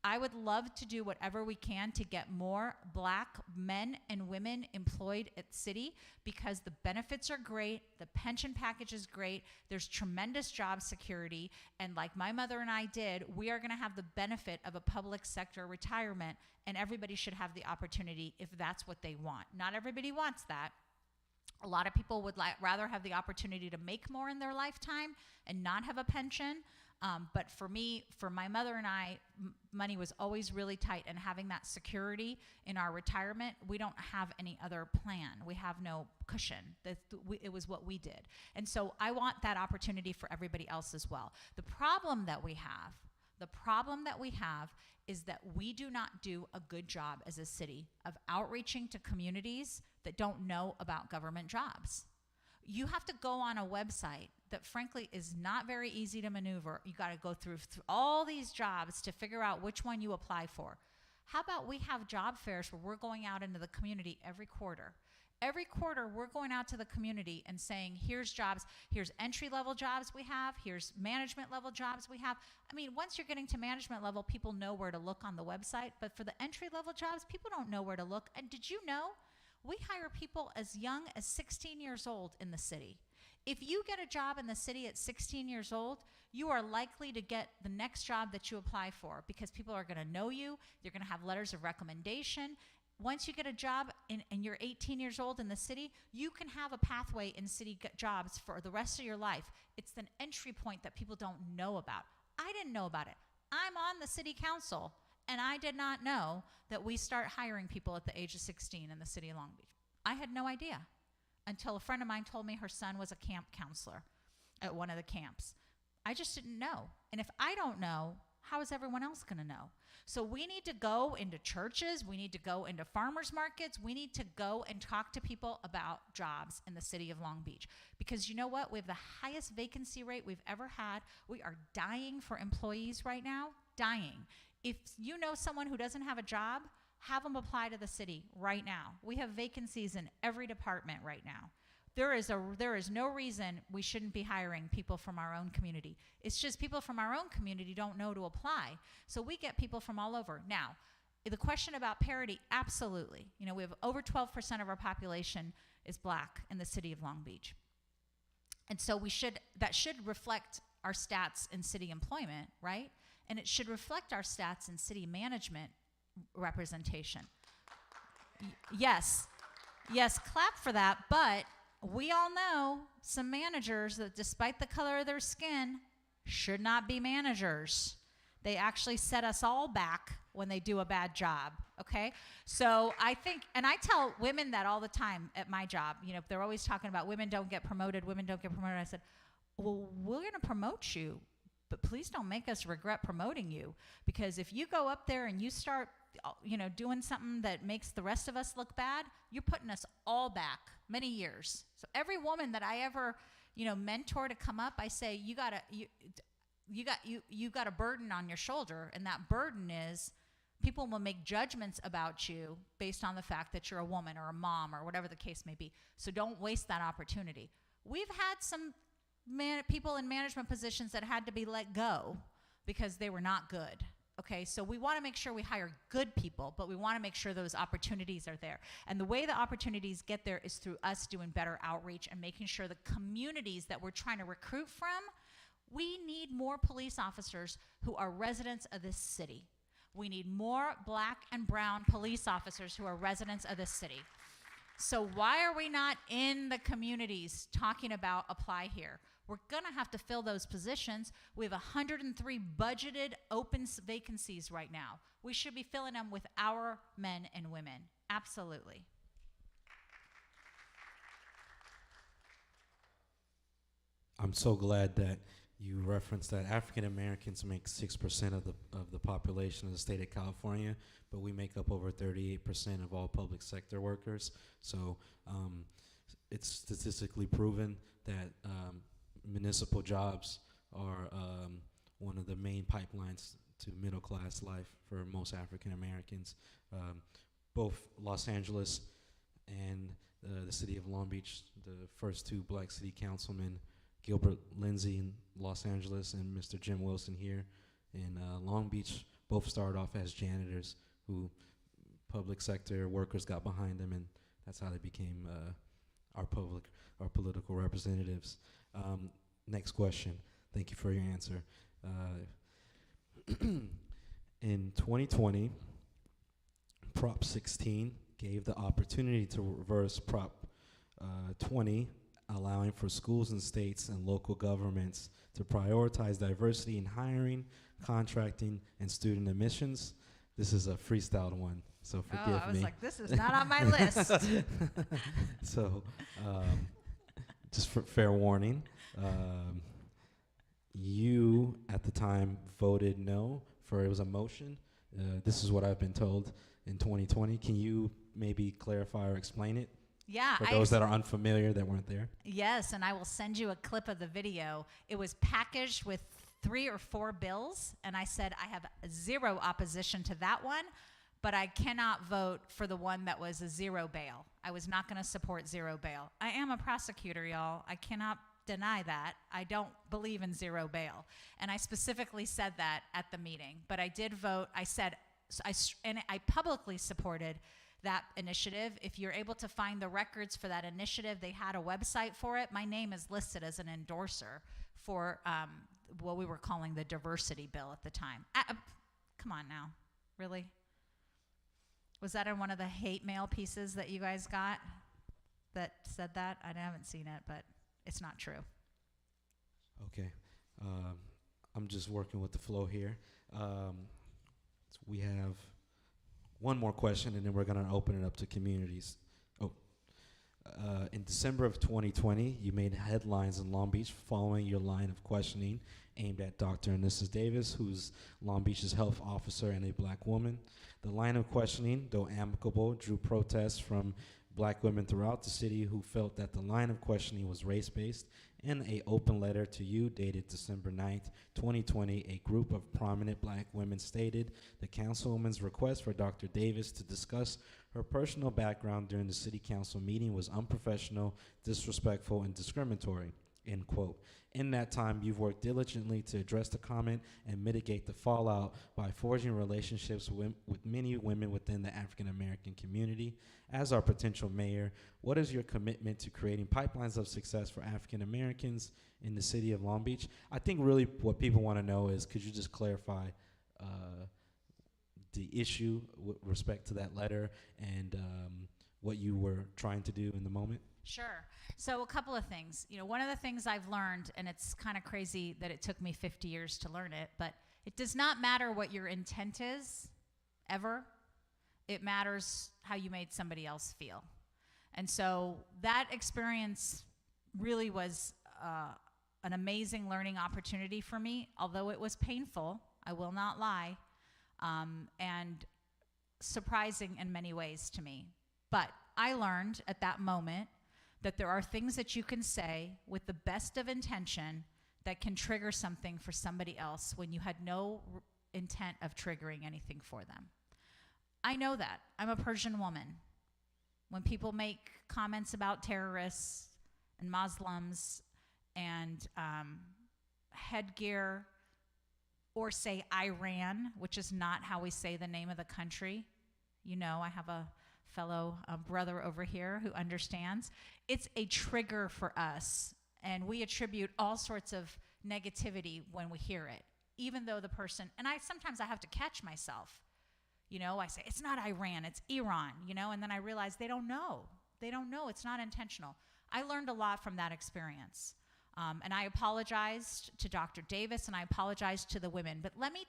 I would love to do whatever we can to get more black men and women employed at city, because the benefits are great, the pension package is great, there's tremendous job security, and like my mother and I did, we are going to have the benefit of a public sector retirement, and everybody should have the opportunity if that's what they want. Not everybody wants that. A lot of people would rather have the opportunity to make more in their lifetime and not have a pension. But for me, for my mother and I, money was always really tight, and having that security in our retirement, we don't have any other plan. We have no cushion. It was what we did. And so I want that opportunity for everybody else as well. The problem that we have is that we do not do a good job as a city of outreaching to communities that don't know about government jobs. You have to go on a website that frankly is not very easy to maneuver. You got to go through all these jobs to figure out which one you apply for. How about we have job fairs where we're going out into the community every quarter? Every quarter, we're going out to the community and saying, here's jobs, here's entry-level jobs we have, here's management-level jobs we have. I mean, once you're getting to management level, people know where to look on the website, but for the entry-level jobs, people don't know where to look. And did you know we hire people as young as 16 years old in the city? If you get a job in the city at 16 years old, you are likely to get the next job that you apply for, because people are going to know you. You're going to have letters of recommendation. Once you get a job and you're 18 years old in the city, you can have a pathway in city jobs for the rest of your life. It's an entry point that people don't know about. I didn't know about it. I'm on the city council, and I did not know that we start hiring people at the age of 16 in the city of Long Beach. I had no idea until a friend of mine told me her son was a camp counselor at one of the camps. I just didn't know. And if I don't know, how is everyone else going to know? So we need to go into churches. We need to go into farmers markets. We need to go and talk to people about jobs in the city of Long Beach. Because you know what? We have the highest vacancy rate we've ever had. We are dying for employees right now, dying. If you know someone who doesn't have a job, have them apply to the city right now. We have vacancies in every department right now. There is no reason we shouldn't be hiring people from our own community. It's just people from our own community don't know to apply. So we get people from all over. Now, the question about parity, absolutely. You know, we have over 12% of our population is black in the city of Long Beach. And so that should reflect our stats in city employment, right? And it should reflect our stats in city management representation. Yes, clap for that, but we all know some managers that, despite the color of their skin, should not be managers. They actually set us all back when they do a bad job, okay? So I think, and I tell women that all the time at my job. You know, they're always talking about women don't get promoted. I said, well, we're going to promote you, but please don't make us regret promoting you, because if you go up there and you start, you know, doing something that makes the rest of us look bad, you're putting us all back many years. So every woman that I ever, you know, mentor to come up, I say, you got a burden on your shoulder, and that burden is people will make judgments about you based on the fact that you're a woman or a mom or whatever the case may be. So don't waste that opportunity. We've had some people in management positions that had to be let go because they were not good. Okay, so we want to make sure we hire good people, but we want to make sure those opportunities are there. And the way the opportunities get there is through us doing better outreach and making sure the communities that we're trying to recruit from, we need more police officers who are residents of this city. We need more black and brown police officers who are residents of this city. So why are we not in the communities talking about apply here? We're going to have to fill those positions. We have 103 budgeted open vacancies right now. We should be filling them with our men and women. Absolutely. I'm so glad that you referenced that African Americans make 6% of the population of the state of California, but we make up over 38% of all public sector workers. So it's statistically proven that municipal jobs are one of the main pipelines to middle class life for most African Americans. Both Los Angeles and the city of Long Beach, the first two black city councilmen, Gilbert Lindsay in Los Angeles and Mr. Jim Wilson here in Long Beach, both started off as janitors who public sector workers got behind them, and that's how they became our political representatives. Next question. Thank you for your answer. In 2020, Prop 16 gave the opportunity to reverse Prop 20, allowing for schools and states and local governments to prioritize diversity in hiring, contracting, and student admissions. This is a freestyled one, so forgive me. I was like, this is not on my list. So, just for fair warning, you at the time voted no for, it was a motion. This is what I've been told in 2020. Can you maybe clarify or explain it? Yeah. For those that are unfamiliar that weren't there. Yes, and I will send you a clip of the video. It was packaged with 3 or 4 bills, and I said I have 0 opposition to that one, but I cannot vote for the one that was a 0 bail. I was not going to support 0 bail. I am a prosecutor, y'all. I cannot deny that. I don't believe in 0 bail. And I specifically said that at the meeting, but I did vote. I said, and I publicly supported that initiative. If you're able to find the records for that initiative, they had a website for it. My name is listed as an endorser for what we were calling the diversity bill at the time. Come on now, really? Was that in one of the hate mail pieces that you guys got that said that? I haven't seen it, but it's not true. Okay. I'm just working with the flow here. So we have one more question, and then we're going to open it up to communities. In December of 2020, you made headlines in Long Beach following your line of questioning aimed at Dr. and Mrs. Davis, who's Long Beach's health officer and a black woman. The line of questioning, though amicable, drew protests from black women throughout the city who felt that the line of questioning was race-based. In an open letter to you dated December 9th, 2020, a group of prominent black women stated the councilwoman's request for Dr. Davis to discuss her personal background during the city council meeting was unprofessional, disrespectful, and discriminatory, end quote. In that time, you've worked diligently to address the comment and mitigate the fallout by forging relationships with many women within the African American community. As our potential mayor, what is your commitment to creating pipelines of success for African Americans in the city of Long Beach? I think really what people want to know is, could you just clarify the issue with respect to that letter and what you were trying to do in the moment? Sure. So a couple of things. You know, one of the things I've learned, and it's kind of crazy that it took me 50 years to learn it, but it does not matter what your intent is, ever. It matters how you made somebody else feel. And so that experience really was an amazing learning opportunity for me, although it was painful, I will not lie, and surprising in many ways to me. But I learned at that moment that there are things that you can say with the best of intention that can trigger something for somebody else when you had no intent of triggering anything for them. I know that. I'm a Persian woman. When people make comments about terrorists and Muslims and headgear, or say Iran, which is not how we say the name of the country. You know, I have a fellow brother over here who understands. It's a trigger for us, and we attribute all sorts of negativity when we hear it, even though the person, and sometimes I have to catch myself. You know, I say, it's not Iran, it's Iran, you know, and then I realize they don't know. They don't know, it's not intentional. I learned a lot from that experience. And I apologized to Dr. Davis, and I apologized to the women. But let me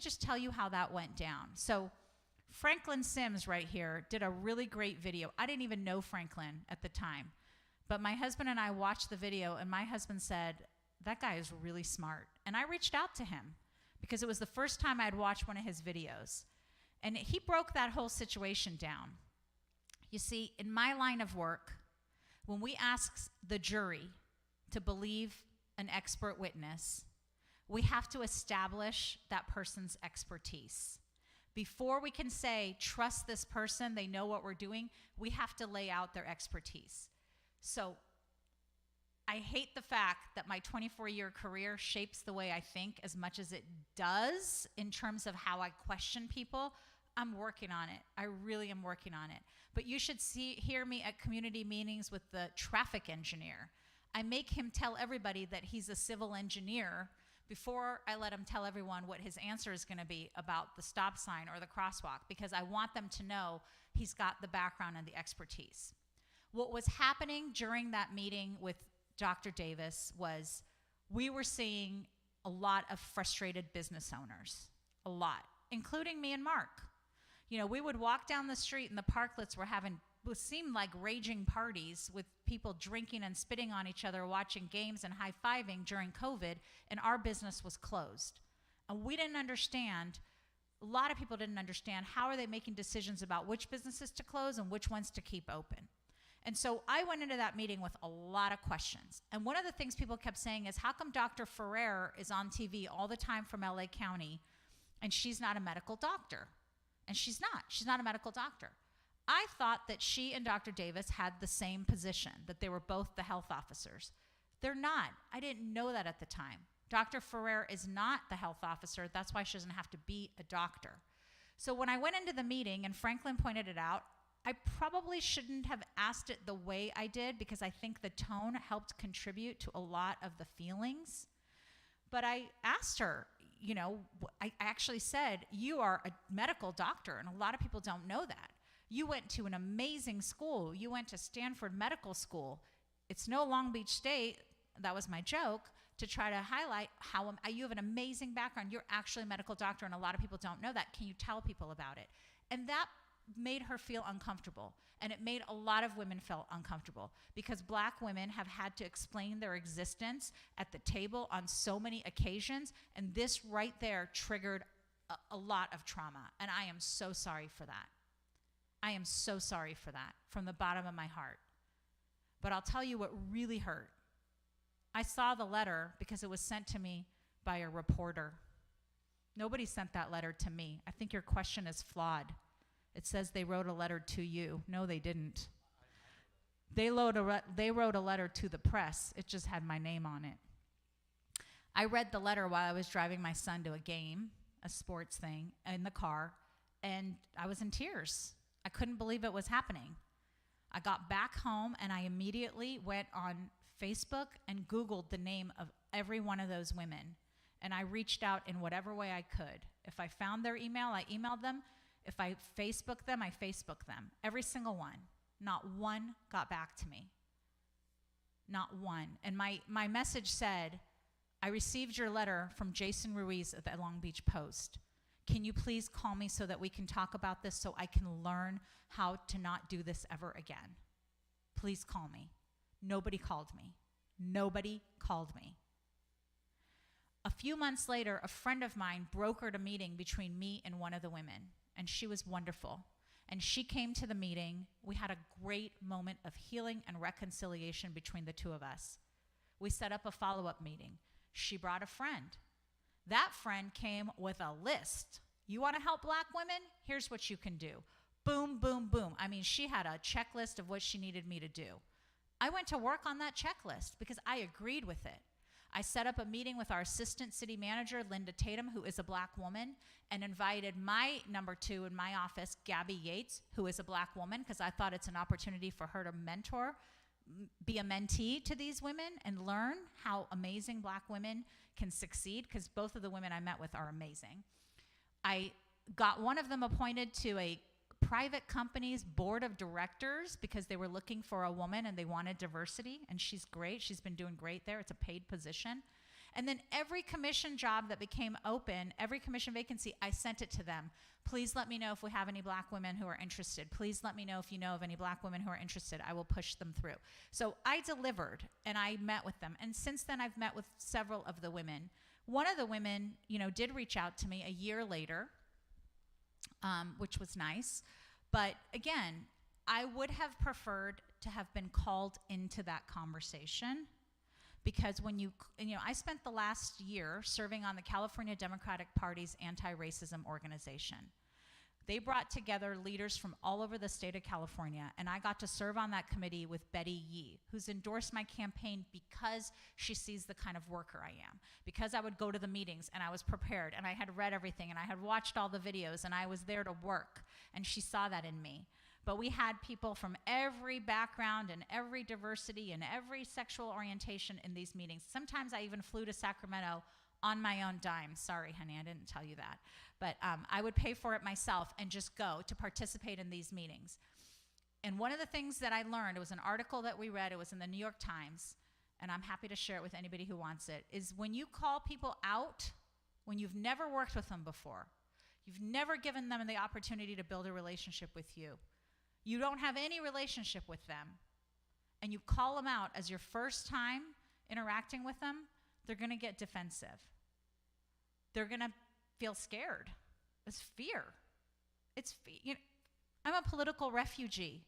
just tell you how that went down. So Franklin Sims right here did a really great video. I didn't even know Franklin at the time. But my husband and I watched the video, and my husband said, that guy is really smart. And I reached out to him because it was the first time I had watched one of his videos. And he broke that whole situation down. You see, in my line of work, when we ask the jury to believe an expert witness, we have to establish that person's expertise. Before we can say, trust this person, they know what we're doing, we have to lay out their expertise. So I hate the fact that my 24-year career shapes the way I think as much as it does in terms of how I question people. I'm working on it. I really am working on it. But you should hear me at community meetings with the traffic engineer. I make him tell everybody that he's a civil engineer before I let him tell everyone what his answer is going to be about the stop sign or the crosswalk, because I want them to know he's got the background and the expertise. What was happening during that meeting with Dr. Davis was we were seeing a lot of frustrated business owners, a lot, including me and Mark. You know, we would walk down the street and the parklets were having what seemed like raging parties with people drinking and spitting on each other, watching games and high-fiving during COVID, and our business was closed. And we didn't understand, a lot of people didn't understand, how are they making decisions about which businesses to close and which ones to keep open. And so I went into that meeting with a lot of questions. And one of the things people kept saying is, how come Dr. Ferrer is on TV all the time from LA County and she's not a medical doctor? And she's not a medical doctor. I thought that she and Dr. Davis had the same position, that they were both the health officers. They're not. I didn't know that at the time. Dr. Ferrer is not the health officer. That's why she doesn't have to be a doctor. So when I went into the meeting, and Franklin pointed it out, I probably shouldn't have asked it the way I did, because I think the tone helped contribute to a lot of the feelings. But I asked her, you know, I actually said, you are a medical doctor, and a lot of people don't know that. You went to an amazing school. You went to Stanford Medical School. It's no Long Beach State. That was my joke, to try to highlight how you have an amazing background. You're actually a medical doctor, and a lot of people don't know that. Can you tell people about it? And that made her feel uncomfortable, and it made a lot of women feel uncomfortable, because Black women have had to explain their existence at the table on so many occasions, and this right there triggered a lot of trauma, and I am so sorry for that. I am so sorry for that from the bottom of my heart. But I'll tell you what really hurt. I saw the letter because it was sent to me by a reporter. Nobody sent that letter to me. I think your question is flawed. It says they wrote a letter to you. No, they didn't. They wrote a letter to the press. It just had my name on it. I read the letter while I was driving my son to a game, a sports thing, in the car, and I was in tears. I couldn't believe it was happening. I got back home, and I immediately went on Facebook and Googled the name of every one of those women, and I reached out in whatever way I could. If I found their email, I emailed them. If I Facebooked them, I Facebooked them. Every single one. Not one got back to me. Not one. And my message said, I received your letter from Jason Ruiz at the Long Beach Post. Can you please call me so that we can talk about this, so I can learn how to not do this ever again? Please call me. Nobody called me. Nobody called me. A few months later, a friend of mine brokered a meeting between me and one of the women, and she was wonderful. And she came to the meeting. We had a great moment of healing and reconciliation between the two of us. We set up a follow-up meeting. She brought a friend. That friend came with a list. You want to help Black women? Here's what you can do. Boom, boom, boom. I mean, she had a checklist of what she needed me to do. I went to work on that checklist because I agreed with it. I set up a meeting with our assistant city manager, Linda Tatum, who is a Black woman, and invited my number 2 in my office, Gabby Yates, who is a Black woman, because I thought it's an opportunity for her to mentor, be a mentee to these women, and learn how amazing Black women can succeed, because both of the women I met with are amazing. I got one of them appointed to a private company's board of directors because they were looking for a woman and they wanted diversity, and she's great. She's been doing great there. It's a paid position. And then every commission job that became open, every commission vacancy, I sent it to them. Please let me know if we have any Black women who are interested. Please let me know if you know of any Black women who are interested. I will push them through. So I delivered, and I met with them. And since then, I've met with several of the women. One of the women, did reach out to me a year later, which was nice. But again, I would have preferred to have been called into that conversation, because I spent the last year serving on the California Democratic Party's anti-racism organization. They brought together leaders from all over the state of California, and I got to serve on that committee with Betty Yee, who's endorsed my campaign because she sees the kind of worker I am, because I would go to the meetings and I was prepared and I had read everything and I had watched all the videos and I was there to work, and she saw that in me. But we had people from every background and every diversity and every sexual orientation in these meetings. Sometimes I even flew to Sacramento on my own dime. Sorry, honey, I didn't tell you that. But I would pay for it myself and just go to participate in these meetings. And one of the things that I learned, it was an article that we read, it was in the New York Times, and I'm happy to share it with anybody who wants it, is when you call people out, when you've never worked with them before, you've never given them the opportunity to build a relationship with you, you don't have any relationship with them, and you call them out as your first time interacting with them, they're going to get defensive. They're going to feel scared. It's fear. I'm a political refugee.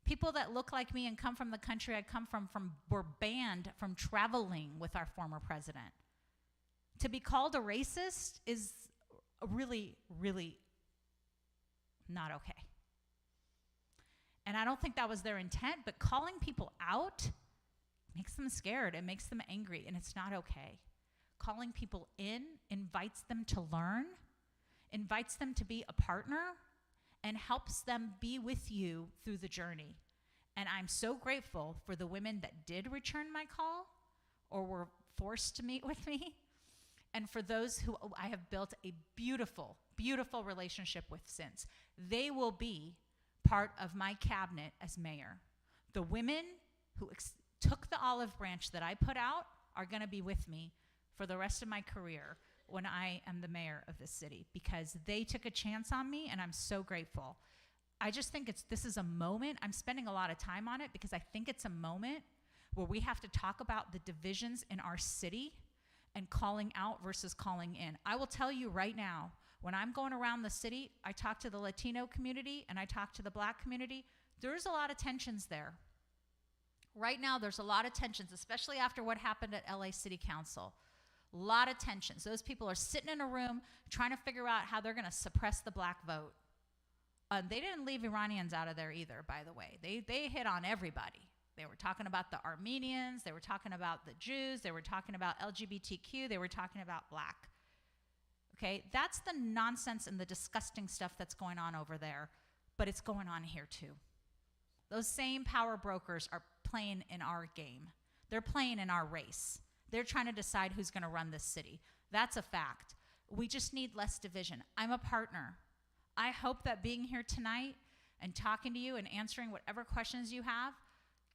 People that look like me and come from the country I come from were banned from traveling with our former president. To be called a racist is really, really not okay. And I don't think that was their intent, but calling people out makes them scared, it makes them angry, and it's not okay. Calling people in invites them to learn, invites them to be a partner, and helps them be with you through the journey. And I'm so grateful for the women that did return my call or were forced to meet with me, and for those who I have built a beautiful, beautiful relationship with since. They will be part of my cabinet as mayor. The women who took the olive branch that I put out are going to be with me for the rest of my career when I am the mayor of this city, because they took a chance on me, and I'm so grateful. I just think this is a moment. I'm spending a lot of time on it because I think it's a moment where we have to talk about the divisions in our city and calling out versus calling in. I will tell you right now, when I'm going around the city, I talk to the Latino community and I talk to the Black community. There's a lot of tensions there. Right now, there's a lot of tensions, especially after what happened at LA City Council. A lot of tensions. Those people are sitting in a room trying to figure out how they're going to suppress the Black vote. They didn't leave Iranians out of there either, by the way. They hit on everybody. They were talking about the Armenians. They were talking about the Jews. They were talking about LGBTQ. They were talking about Black. Okay, that's the nonsense and the disgusting stuff that's going on over there, but it's going on here too. Those same power brokers are playing in our game. They're playing in our race. They're trying to decide who's going to run this city. That's a fact. We just need less division. I'm a partner. I hope that being here tonight and talking to you and answering whatever questions you have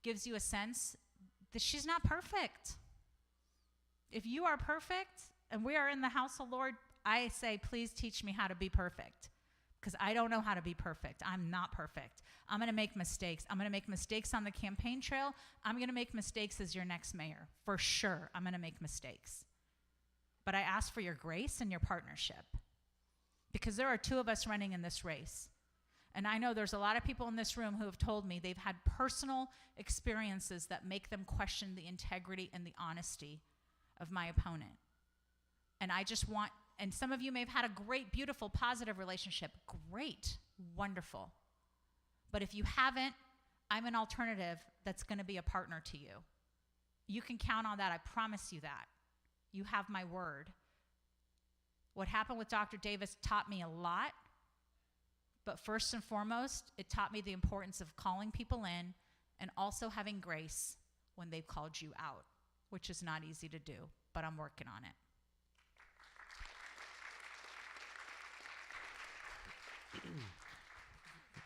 gives you a sense that she's not perfect. If you are perfect and we are in the house of the Lord, I say, please teach me how to be perfect, because I don't know how to be perfect. I'm not perfect. I'm going to make mistakes. I'm going to make mistakes on the campaign trail. I'm going to make mistakes as your next mayor. For sure, I'm going to make mistakes. But I ask for your grace and your partnership, because there are two of us running in this race. And I know there's a lot of people in this room who have told me they've had personal experiences that make them question the integrity and the honesty of my opponent. And I just want, and some of you may have had a great, beautiful, positive relationship. Great, wonderful. But if you haven't, I'm an alternative that's going to be a partner to you. You can count on that. I promise you that. You have my word. What happened with Dr. Davis taught me a lot. But first and foremost, it taught me the importance of calling people in and also having grace when they've called you out, which is not easy to do, but I'm working on it.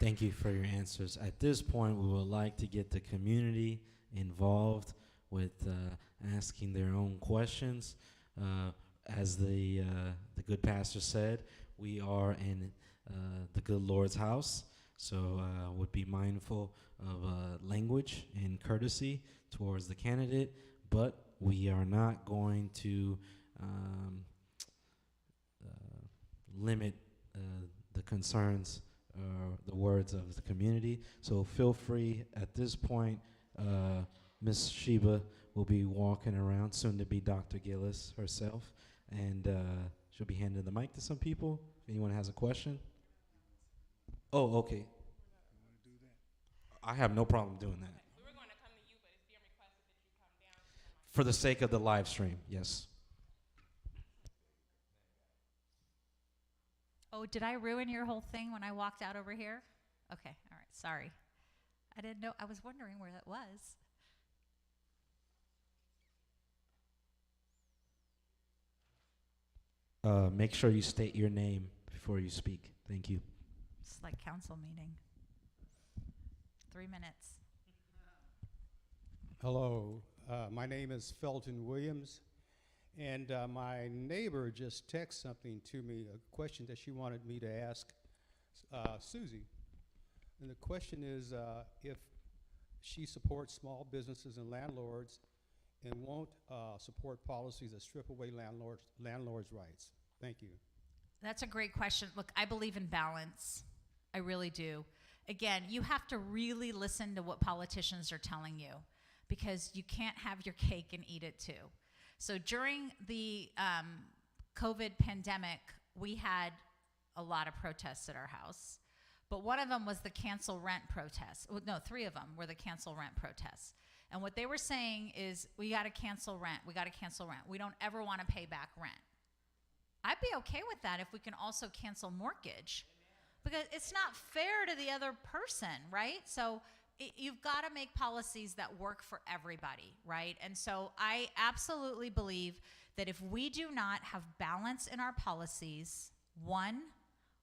Thank you for your answers. At this point, we would like to get the community involved with asking their own questions. As the good pastor said, we are in the good Lord's house, so would be mindful of language and courtesy towards the candidate, but we are not going to limit the concerns or the words of the community. So feel free at this point. Ms. Sheba will be walking around, soon to be Dr. Gillis herself, and she'll be handing the mic to some people. If anyone has a question. Oh, okay. I have no problem doing that. We were going to come to you, but it's being requested that you come down. For the sake of the live stream, yes. Oh, did I ruin your whole thing when I walked out over here? Okay, all right, sorry. I didn't know, I was wondering where that was. Make sure you state your name before you speak. Thank you. It's like council meeting. 3 minutes. Hello, my name is Felton Williams, and my neighbor just texted something to me, a question that she wanted me to ask Suzie. And the question is if she supports small businesses and landlords and won't support policies that strip away landlords' rights. Thank you. That's a great question. Look, I believe in balance. I really do. Again, you have to really listen to what politicians are telling you because you can't have your cake and eat it too. So during the COVID pandemic, we had a lot of protests at our house. But one of them was the cancel rent protest. Well, no, 3 of them were the cancel rent protests. And what they were saying is, we got to cancel rent. We got to cancel rent. We don't ever want to pay back rent. I'd be okay with that if we can also cancel mortgage. Because it's not fair to the other person, right? So you've got to make policies that work for everybody, right? And so I absolutely believe that if we do not have balance in our policies, one,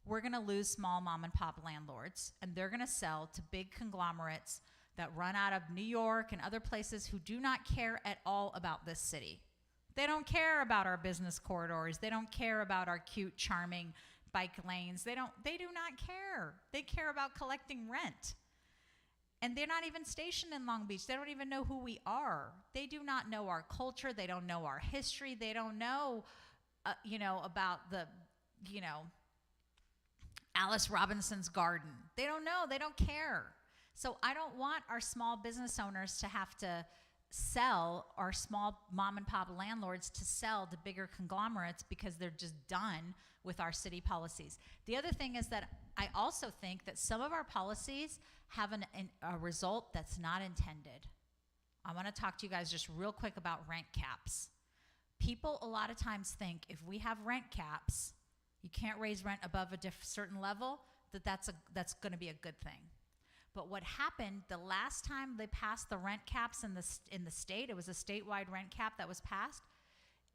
we're going to lose small mom and pop landlords, and they're going to sell to big conglomerates that run out of New York and other places who do not care at all about this city. They don't care about our business corridors. They don't care about our cute, charming bike lanes. They do not care. They care about collecting rent. And they're not even stationed in Long Beach. They don't even know who we are. They do not know our culture. They don't know our history. They don't know, about the, Alice Robinson's garden. They don't know. They don't care. So I don't want our small business owners to have to sell, our small mom and pop landlords to sell to bigger conglomerates because they're just done with our city policies. The other thing is that I also think that some of our policies have a result that's not intended. I want to talk to you guys just real quick about rent caps. People a lot of times think if we have rent caps, you can't raise rent above a certain level, that's going to be a good thing. But what happened the last time they passed the rent caps in the state, it was a statewide rent cap that was passed,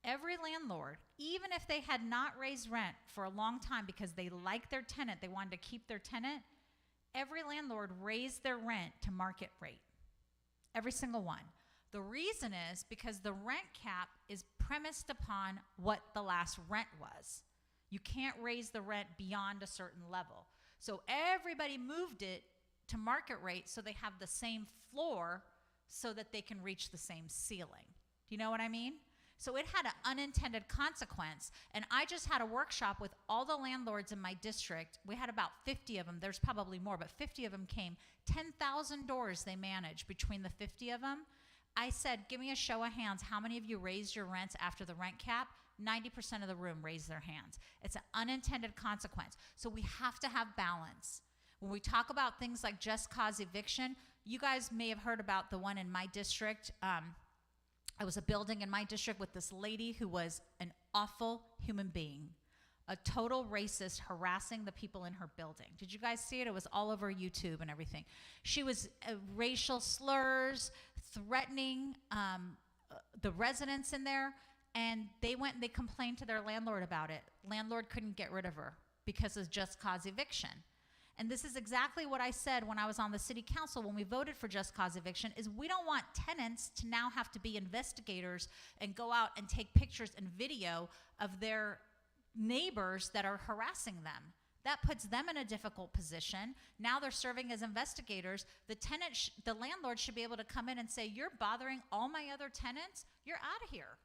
every landlord, even if they had not raised rent for a long time because they liked their tenant, they wanted to keep their tenant, every landlord raised their rent to market rate. Every single one. The reason is because the rent cap is premised upon what the last rent was. You can't raise the rent beyond a certain level. So everybody moved it to market rate so they have the same floor so that they can reach the same ceiling. Do you know what I mean? So it had an unintended consequence. And I just had a workshop with all the landlords in my district. We had about 50 of them. There's probably more, but 50 of them came. 10,000 doors they managed between the 50 of them. I said, give me a show of hands. How many of you raised your rents after the rent cap? 90% of the room raised their hands. It's an unintended consequence. So we have to have balance. When we talk about things like just cause eviction, you guys may have heard about the one in my district. I was a building in my district with this lady who was an awful human being, a total racist, harassing the people in her building. Did you guys see it? It was all over YouTube and everything. She was racial slurs, threatening the residents in there, and they went and they complained to their landlord about it. Landlord couldn't get rid of her because of just cause eviction. And this is exactly what I said when I was on the city council when we voted for just cause eviction, is we don't want tenants to now have to be investigators and go out and take pictures and video of their neighbors that are harassing them. That puts them in a difficult position. Now they're serving as investigators. The landlord should be able to come in and say, you're bothering all my other tenants, you're out of here.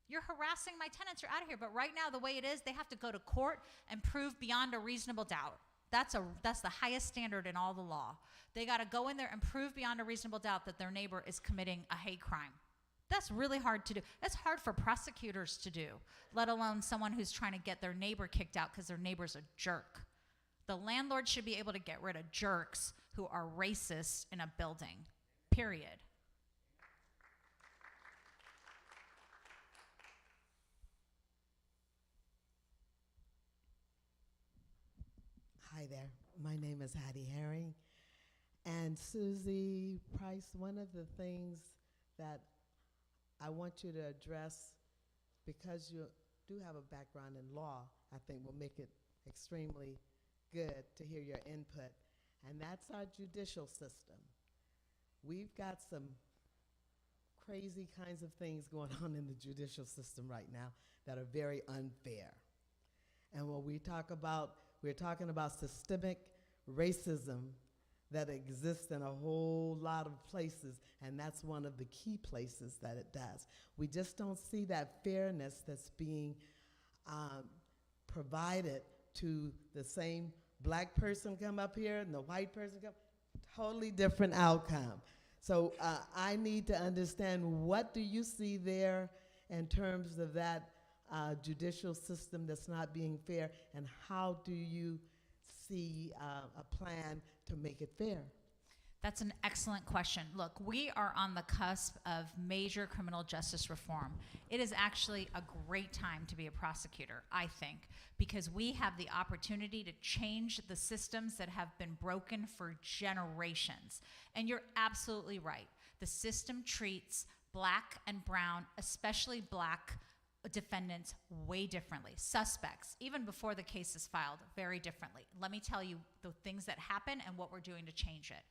You're harassing my tenants, you're out of here. But right now, the way it is, they have to go to court and prove beyond a reasonable doubt. That's the highest standard in all the law. They got to go in there and prove beyond a reasonable doubt that their neighbor is committing a hate crime. That's really hard to do. That's hard for prosecutors to do, let alone someone who's trying to get their neighbor kicked out because their neighbor's a jerk. The landlord should be able to get rid of jerks who are racist in a building, period. Hi there. My name is Hattie Herring. And Suzie Price, one of the things that I want you to address, because you do have a background in law, I think will make it extremely good to hear your input, and that's our judicial system. We've got some crazy kinds of things going on in the judicial system right now that are very unfair. And when we talk about, we're talking about systemic racism that exists in a whole lot of places, and that's one of the key places that it does. We just don't see that fairness that's being provided to the same black person come up here and the white person come, totally different outcome. So I need to understand, what do you see there in terms of that judicial system that's not being fair, and how do you see a plan to make it fair? That's an excellent question. Look, we are on the cusp of major criminal justice reform. It is actually a great time to be a prosecutor, I think, because we have the opportunity to change the systems that have been broken for generations. And you're absolutely right. The system treats black and brown, especially black defendants, way differently. Suspects, even before the case is filed, very differently. Let me tell you the things that happen and what we're doing to change it.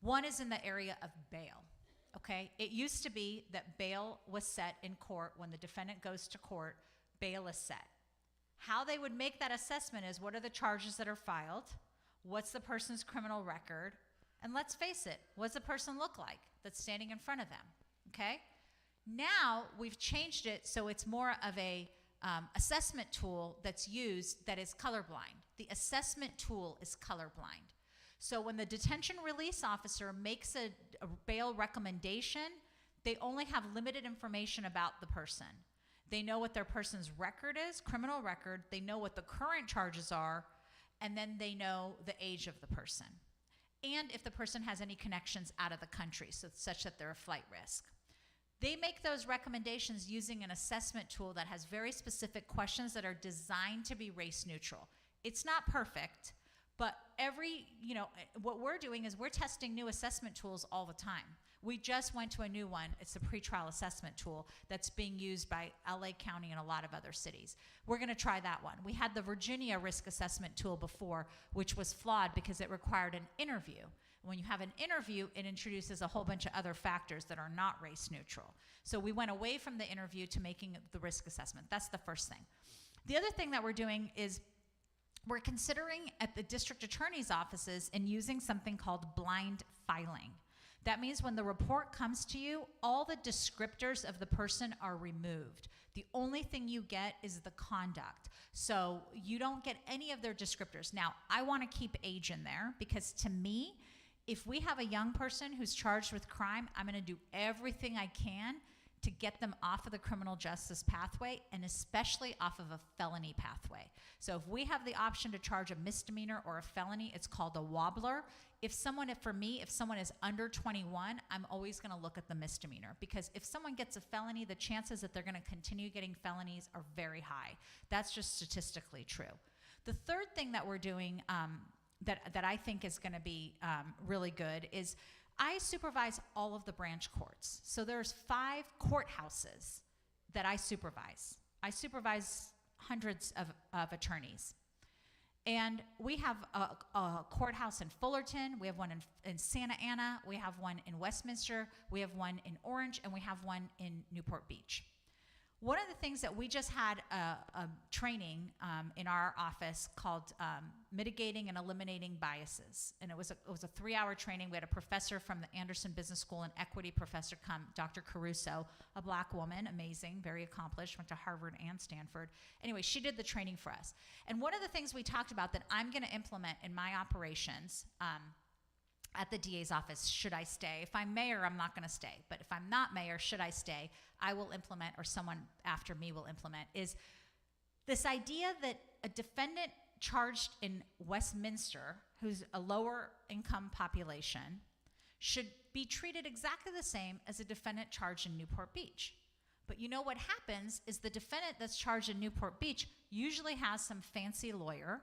One is in the area of bail, okay? It used to be that bail was set in court. When the defendant goes to court, bail is set. How they would make that assessment is, what are the charges that are filed? What's the person's criminal record? And let's face it, what's the person look like that's standing in front of them, okay? Now we've changed it so it's more of a assessment tool that's used that is colorblind. The assessment tool is colorblind. So when the detention release officer makes a bail recommendation, they only have limited information about the person. They know what their person's record is, criminal record, they know what the current charges are, and then they know the age of the person. And if the person has any connections out of the country, so such that they're a flight risk. They make those recommendations using an assessment tool that has very specific questions that are designed to be race neutral. It's not perfect, but what we're doing is we're testing new assessment tools all the time. We just went to a new one. It's a pretrial assessment tool that's being used by LA County and a lot of other cities. We're gonna try that one. We had the Virginia risk assessment tool before, which was flawed because it required an interview. When you have an interview, it introduces a whole bunch of other factors that are not race neutral. So we went away from the interview to making the risk assessment. That's the first thing. The other thing that we're doing is we're considering at the district attorney's offices and using something called blind filing. That means when the report comes to you, all the descriptors of the person are removed. The only thing you get is the conduct. So you don't get any of their descriptors. Now, I want to keep age in there because to me, if we have a young person who's charged with crime, I'm going to do everything I can to get them off of the criminal justice pathway, and especially off of a felony pathway. So if we have the option to charge a misdemeanor or a felony, it's called a wobbler. For me, if someone is under 21, I'm always gonna look at the misdemeanor, because if someone gets a felony, the chances that they're gonna continue getting felonies are very high. That's just statistically true. The third thing that we're doing that I think is gonna be really good is I supervise all of the branch courts. So there's 5 courthouses that I supervise. I supervise hundreds of attorneys. And we have a courthouse in Fullerton, we have one in Santa Ana, we have one in Westminster, we have one in Orange, and we have one in Newport Beach. One of the things that we just had a training in our office called Mitigating and Eliminating Biases. And it was a 3-hour training. We had a professor from the Anderson Business School, an equity professor come, Dr. Caruso, a black woman, amazing, very accomplished, went to Harvard and Stanford. Anyway, she did the training for us. And one of the things we talked about that I'm gonna implement in my operations at the DA's office, should I stay? If I'm mayor, I'm not gonna stay. But if I'm not mayor, should I stay? I will implement, or someone after me will implement, is this idea that a defendant charged in Westminster, who's a lower income population, should be treated exactly the same as a defendant charged in Newport Beach. But you know what happens is the defendant that's charged in Newport Beach usually has some fancy lawyer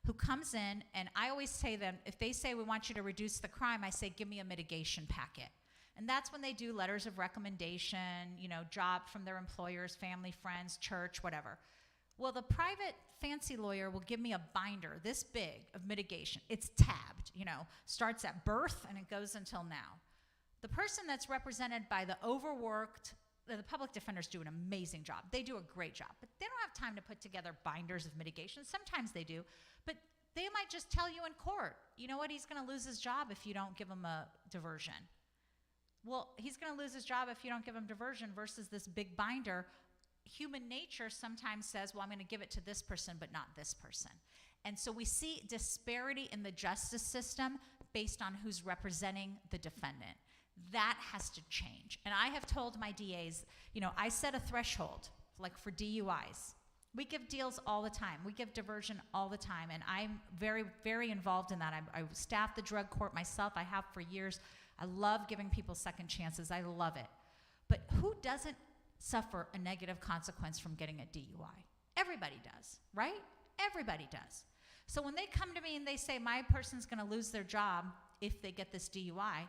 who comes in, and I always say them, if they say we want you to reduce the crime, I say give me a mitigation packet. And that's when they do letters of recommendation, job from their employers, family, friends, church, whatever. Well, the private fancy lawyer will give me a binder this big of mitigation. It's tabbed, starts at birth and it goes until now. The person that's represented by the overworked, the public defenders do an amazing job. They do a great job, but they don't have time to put together binders of mitigation. Sometimes they do, but they might just tell you in court, you know what, he's going to lose his job if you don't give him a diversion. Well, he's going to lose his job if you don't give him diversion versus this big binder. Human nature sometimes says, well, I'm going to give it to this person, but not this person. And so we see disparity in the justice system based on who's representing the defendant. That has to change. And I have told my DAs, I set a threshold, like for DUIs. We give deals all the time. We give diversion all the time. And I'm very, very involved in that. I staff the drug court myself. I have for years. I love giving people second chances. I love it. But who doesn't suffer a negative consequence from getting a DUI? Everybody does, right? Everybody does. So when they come to me and they say, my person's going to lose their job if they get this DUI,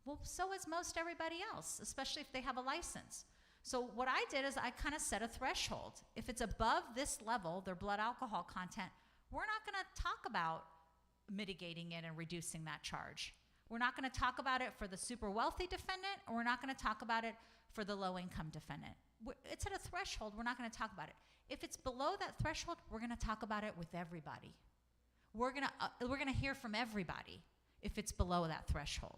well, so is most everybody else, especially if they have a license. So what I did is I kind of set a threshold. If it's above this level, their blood alcohol content, we're not going to talk about mitigating it and reducing that charge. We're not going to talk about it for the super wealthy defendant, or we're not going to talk about it for the low income defendant. It's at a threshold. We're not going to talk about it. If it's below that threshold, we're going to talk about it with everybody. We're going to hear from everybody if it's below that threshold.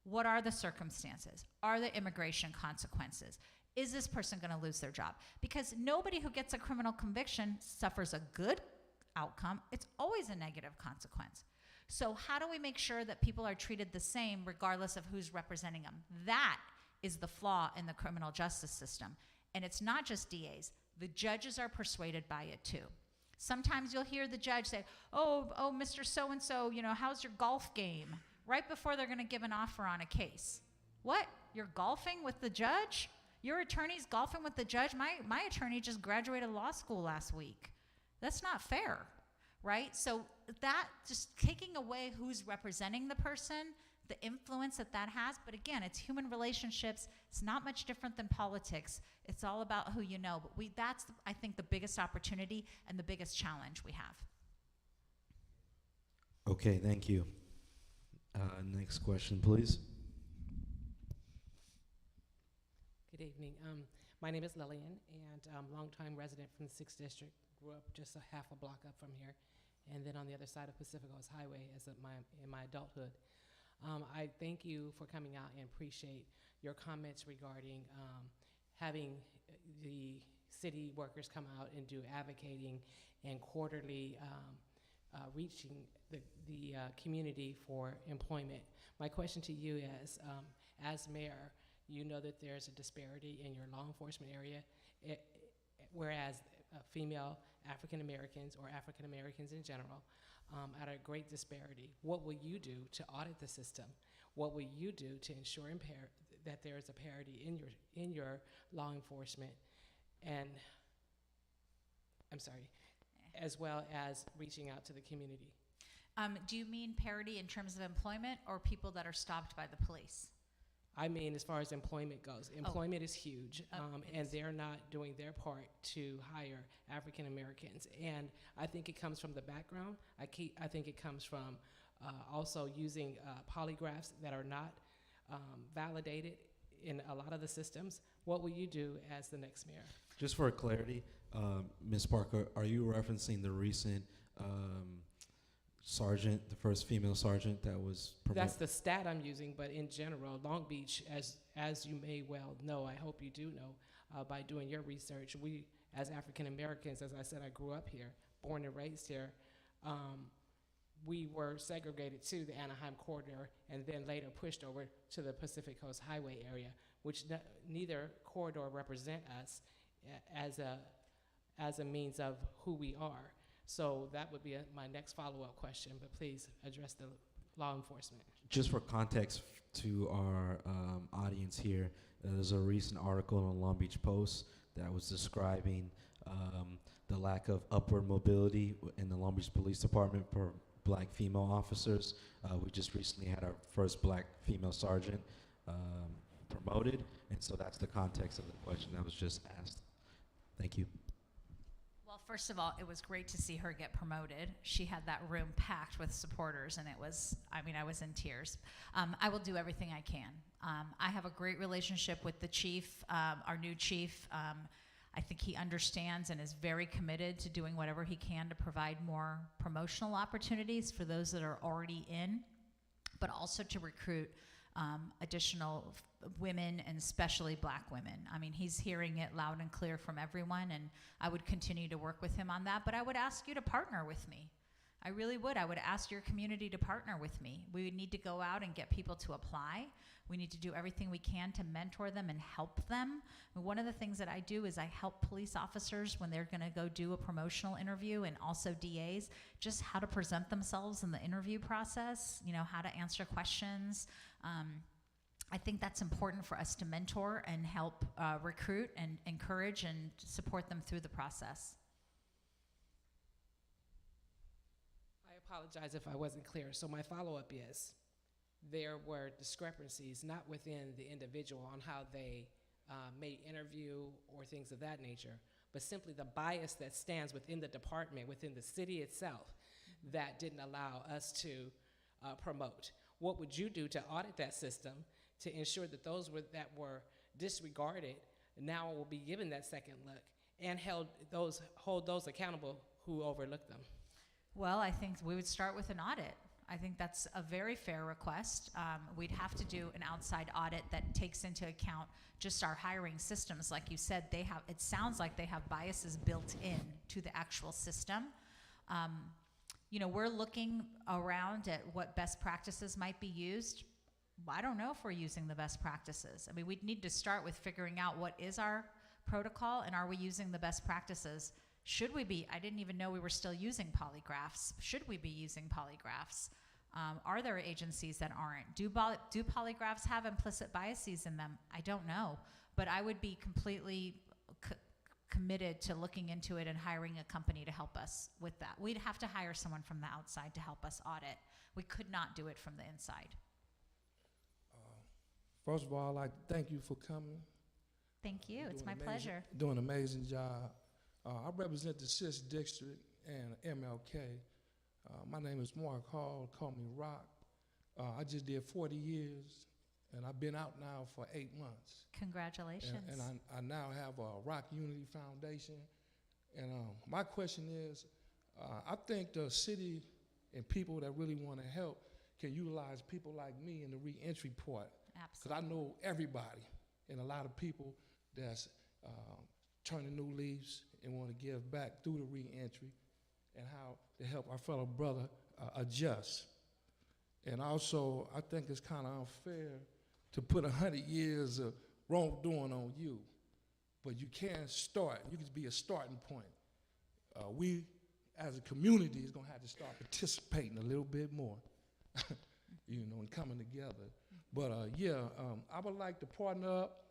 What are the circumstances? Are there immigration consequences? Is this person going to lose their job? Because nobody who gets a criminal conviction suffers a good outcome. It's always a negative consequence. So how do we make sure that people are treated the same regardless of who's representing them? That is the flaw in the criminal justice system. And it's not just DAs. The judges are persuaded by it too. Sometimes you'll hear the judge say, oh, Mr. So-and-so, how's your golf game? Right before they're going to give an offer on a case. What? You're golfing with the judge? Your attorney's golfing with the judge? My attorney just graduated law school last week. That's not fair, right? So that, just taking away who's representing the person, the influence that has, but again, it's human relationships. It's not much different than politics. It's all about who you know. But that's, I think, the biggest opportunity and the biggest challenge we have. Okay, thank you. Next question, please. Good evening. My name is Lillian, and I'm a longtime resident from the 6th District. Grew up just a half a block up from here, and then on the other side of Pacific Coast Highway in my adulthood. I thank you for coming out and appreciate your comments regarding having the city workers come out and do advocating and quarterly reaching the community for employment. My question to you is, as mayor, you know that there's a disparity in your law enforcement area, whereas female African Americans or African Americans in general at a great disparity. What will you do to audit the system? What will you do to ensure that there is a parity in your law enforcement, and as well as reaching out to the community? Do you mean parity in terms of employment or people that are stopped by the police? I mean, as far as employment goes, employment is huge, and they're not doing their part to hire African Americans. And I think it comes from the background. I think it comes from also using polygraphs that are not validated in a lot of the systems. What will you do as the next mayor? Just for clarity, Ms. Parker, are you referencing the recent sergeant, the first female sergeant that was promoted? That's the stat I'm using, but in general, Long Beach, as you may well know, I hope you do know, by doing your research, we, as African Americans, as I said, I grew up here, born and raised here, we were segregated to the Anaheim corridor and then later pushed over to the Pacific Coast Highway area, which neither corridor represent us as a means of who we are. So that would be my next follow-up question, but please address the law enforcement. Just for context to our audience here, there's a recent article in the Long Beach Post that was describing the lack of upward mobility in the Long Beach Police Department for black female officers. We just recently had our first black female sergeant promoted, and so that's the context of the question that was just asked. Thank you. Well, first of all, it was great to see her get promoted. She had that room packed with supporters, and it was, I mean, I was in tears. I will do everything I can. I have a great relationship with the chief, our new chief. I think he understands and is very committed to doing whatever he can to provide more promotional opportunities for those that are already in, but also to recruit additional women, and especially black women. I mean, he's hearing it loud and clear from everyone, and I would continue to work with him on that, but I would ask you to partner with me. I really would. I would ask your community to partner with me. We would need to go out and get people to apply. We need to do everything we can to mentor them and help them. And one of the things that I do is I help police officers when they're gonna go do a promotional interview, and also DAs, just how to present themselves in the interview process, you know, how to answer questions. I think that's important for us to mentor and help recruit and encourage and support them through the process. I apologize if I wasn't clear. So my follow-up is, there were discrepancies not within the individual on how they may interview or things of that nature, but simply the bias that stands within the department, within the city itself, that didn't allow us to promote. What would you do to audit that system to ensure that those that were disregarded now will be given that second look, and hold those accountable who overlooked them? Well, I think we would start with an audit. I think that's a very fair request. We'd have to do an outside audit that takes into account just our hiring systems. Like you said, it sounds like they have biases built in to the actual system. You know, we're looking around at what best practices might be used. I don't know if we're using the best practices. I mean, we'd need to start with figuring out what is our protocol, and are we using the best practices? Should we be? I didn't even know we were still using polygraphs. Should we be using polygraphs? Are there agencies that aren't? Do polygraphs have implicit biases in them? I don't know, but I would be completely committed to looking into it and hiring a company to help us with that. We'd have to hire someone from the outside to help us audit. We could not do it from the inside. First of all, I'd like to thank you for coming. Thank you. It's my pleasure. Doing an amazing job. I represent the 6th District and MLK. My name is Mark Hall. Call me Rock. I just did 40 years, and I've been out now for 8 months. Congratulations. And I now have a Rock Unity Foundation. And my question is, I think the city and people that really want to help can utilize people like me in the reentry part. Because I know everybody and a lot of people that's turning new leaves and want to give back through the reentry, and how to help our fellow brother adjust. And also, I think it's kind of unfair to put 100 years of wrongdoing on you, but you can start. You can be a starting point. We, as a community, is going to have to start participating a little bit more, you know, and coming together. But I would like to partner up,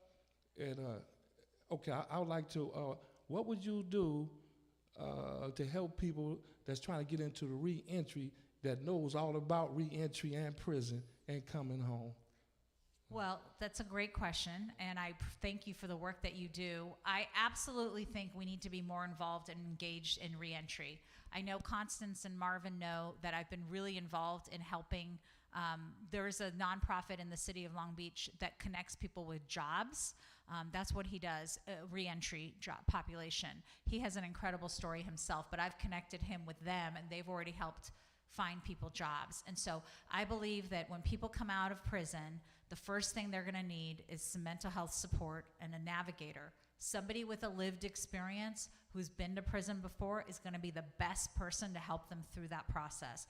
and I would like to, what would you do to help people that's trying to get into the reentry, that knows all about reentry and prison and coming home? Well, that's a great question, and I thank you for the work that you do. I absolutely think we need to be more involved and engaged in reentry. I know Constance and Marvin know that I've been really involved in helping. There's a nonprofit in the city of Long Beach that connects people with jobs. That's what he does, reentry job population. He has an incredible story himself, but I've connected him with them, and they've already helped find people jobs. And so I believe that when people come out of prison, the first thing they're gonna need is some mental health support and a navigator, Somebody with a lived experience who's been to prison before is going to be the best person to help them through that process.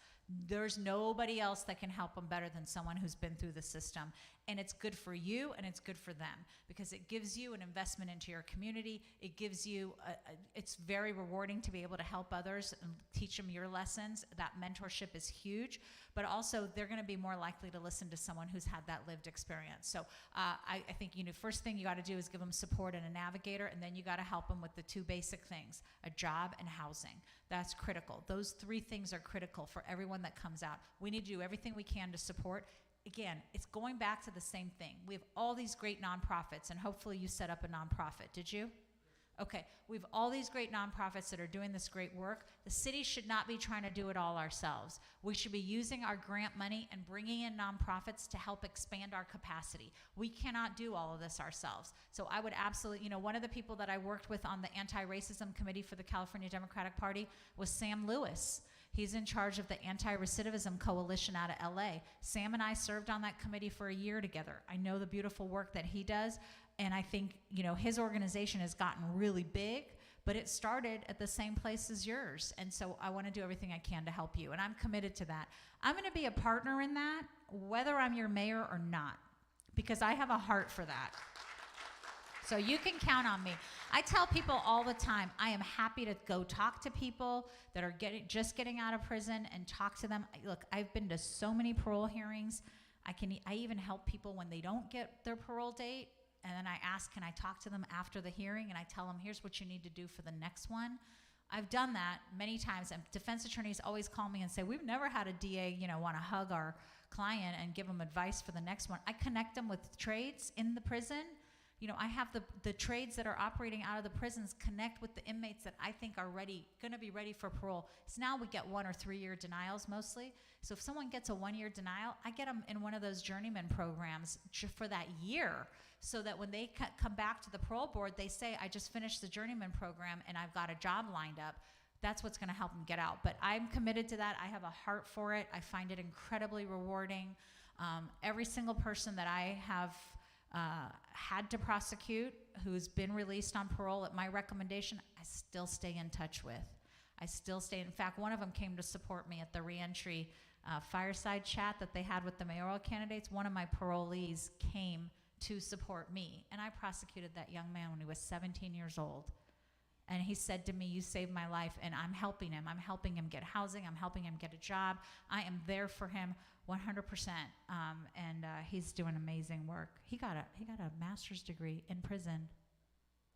There's nobody else that can help them better than someone who's been through the system. And it's good for you and it's good for them because it gives you an investment into your community. It gives you, it's very rewarding to be able to help others and teach them your lessons. That mentorship is huge, but also they're going to be more likely to listen to someone who's had that lived experience. So I think, first thing you got to do is give them support and a navigator, and then you got to help them with the two basic things, a job and housing. That's critical. Those three things are critical for everyone that comes out. We need to do everything we can to support. Again, it's going back to the same thing. We have all these great nonprofits, and hopefully you set up a nonprofit. Did you? Okay, we have all these great nonprofits that are doing this great work. The city should not be trying to do it all ourselves. We should be using our grant money and bringing in nonprofits to help expand our capacity. We cannot do all of this ourselves. So I would absolutely, one of the people that I worked with on the anti-racism committee for the California Democratic Party was Sam Lewis. He's in charge of the Anti-Recidivism Coalition out of LA. Sam and I served on that committee for a year together. I know the beautiful work that he does, and I think, his organization has gotten really big, but it started at the same place as yours. And so I want to do everything I can to help you, and I'm committed to that. I'm going to be a partner in that, whether I'm your mayor or not, because I have a heart for that. So you can count on me. I tell people all the time, I am happy to go talk to people that are just getting out of prison and talk to them. Look, I've been to so many parole hearings. I even help people when they don't get their parole date. And then I ask, can I talk to them after the hearing? And I tell them, here's what you need to do for the next one. I've done that many times. And defense attorneys always call me and say, we've never had a DA, want to hug our client and give them advice for the next one. I connect them with trades in the prison. I have the trades that are operating out of the prisons connect with the inmates that I think are going to be ready for parole. So now we get 1 or 3 year denials mostly. So if someone gets a 1 year denial, I get them in one of those journeyman programs for that year, so that when they come back to the parole board, they say, I just finished the journeyman program and I've got a job lined up. That's what's going to help them get out. But I'm committed to that. I have a heart for it. I find it incredibly rewarding. Every single person that I have had to prosecute who's been released on parole at my recommendation, I still stay in touch with. In fact, one of them came to support me at the reentry fireside chat that they had with the mayoral candidates. One of my parolees came to support me, and I prosecuted that young man when he was 17 years old. And he said to me, you saved my life, and I'm helping him. I'm helping him get housing. I'm helping him get a job. I am there for him 100%. And he's doing amazing work. He got a master's degree in prison.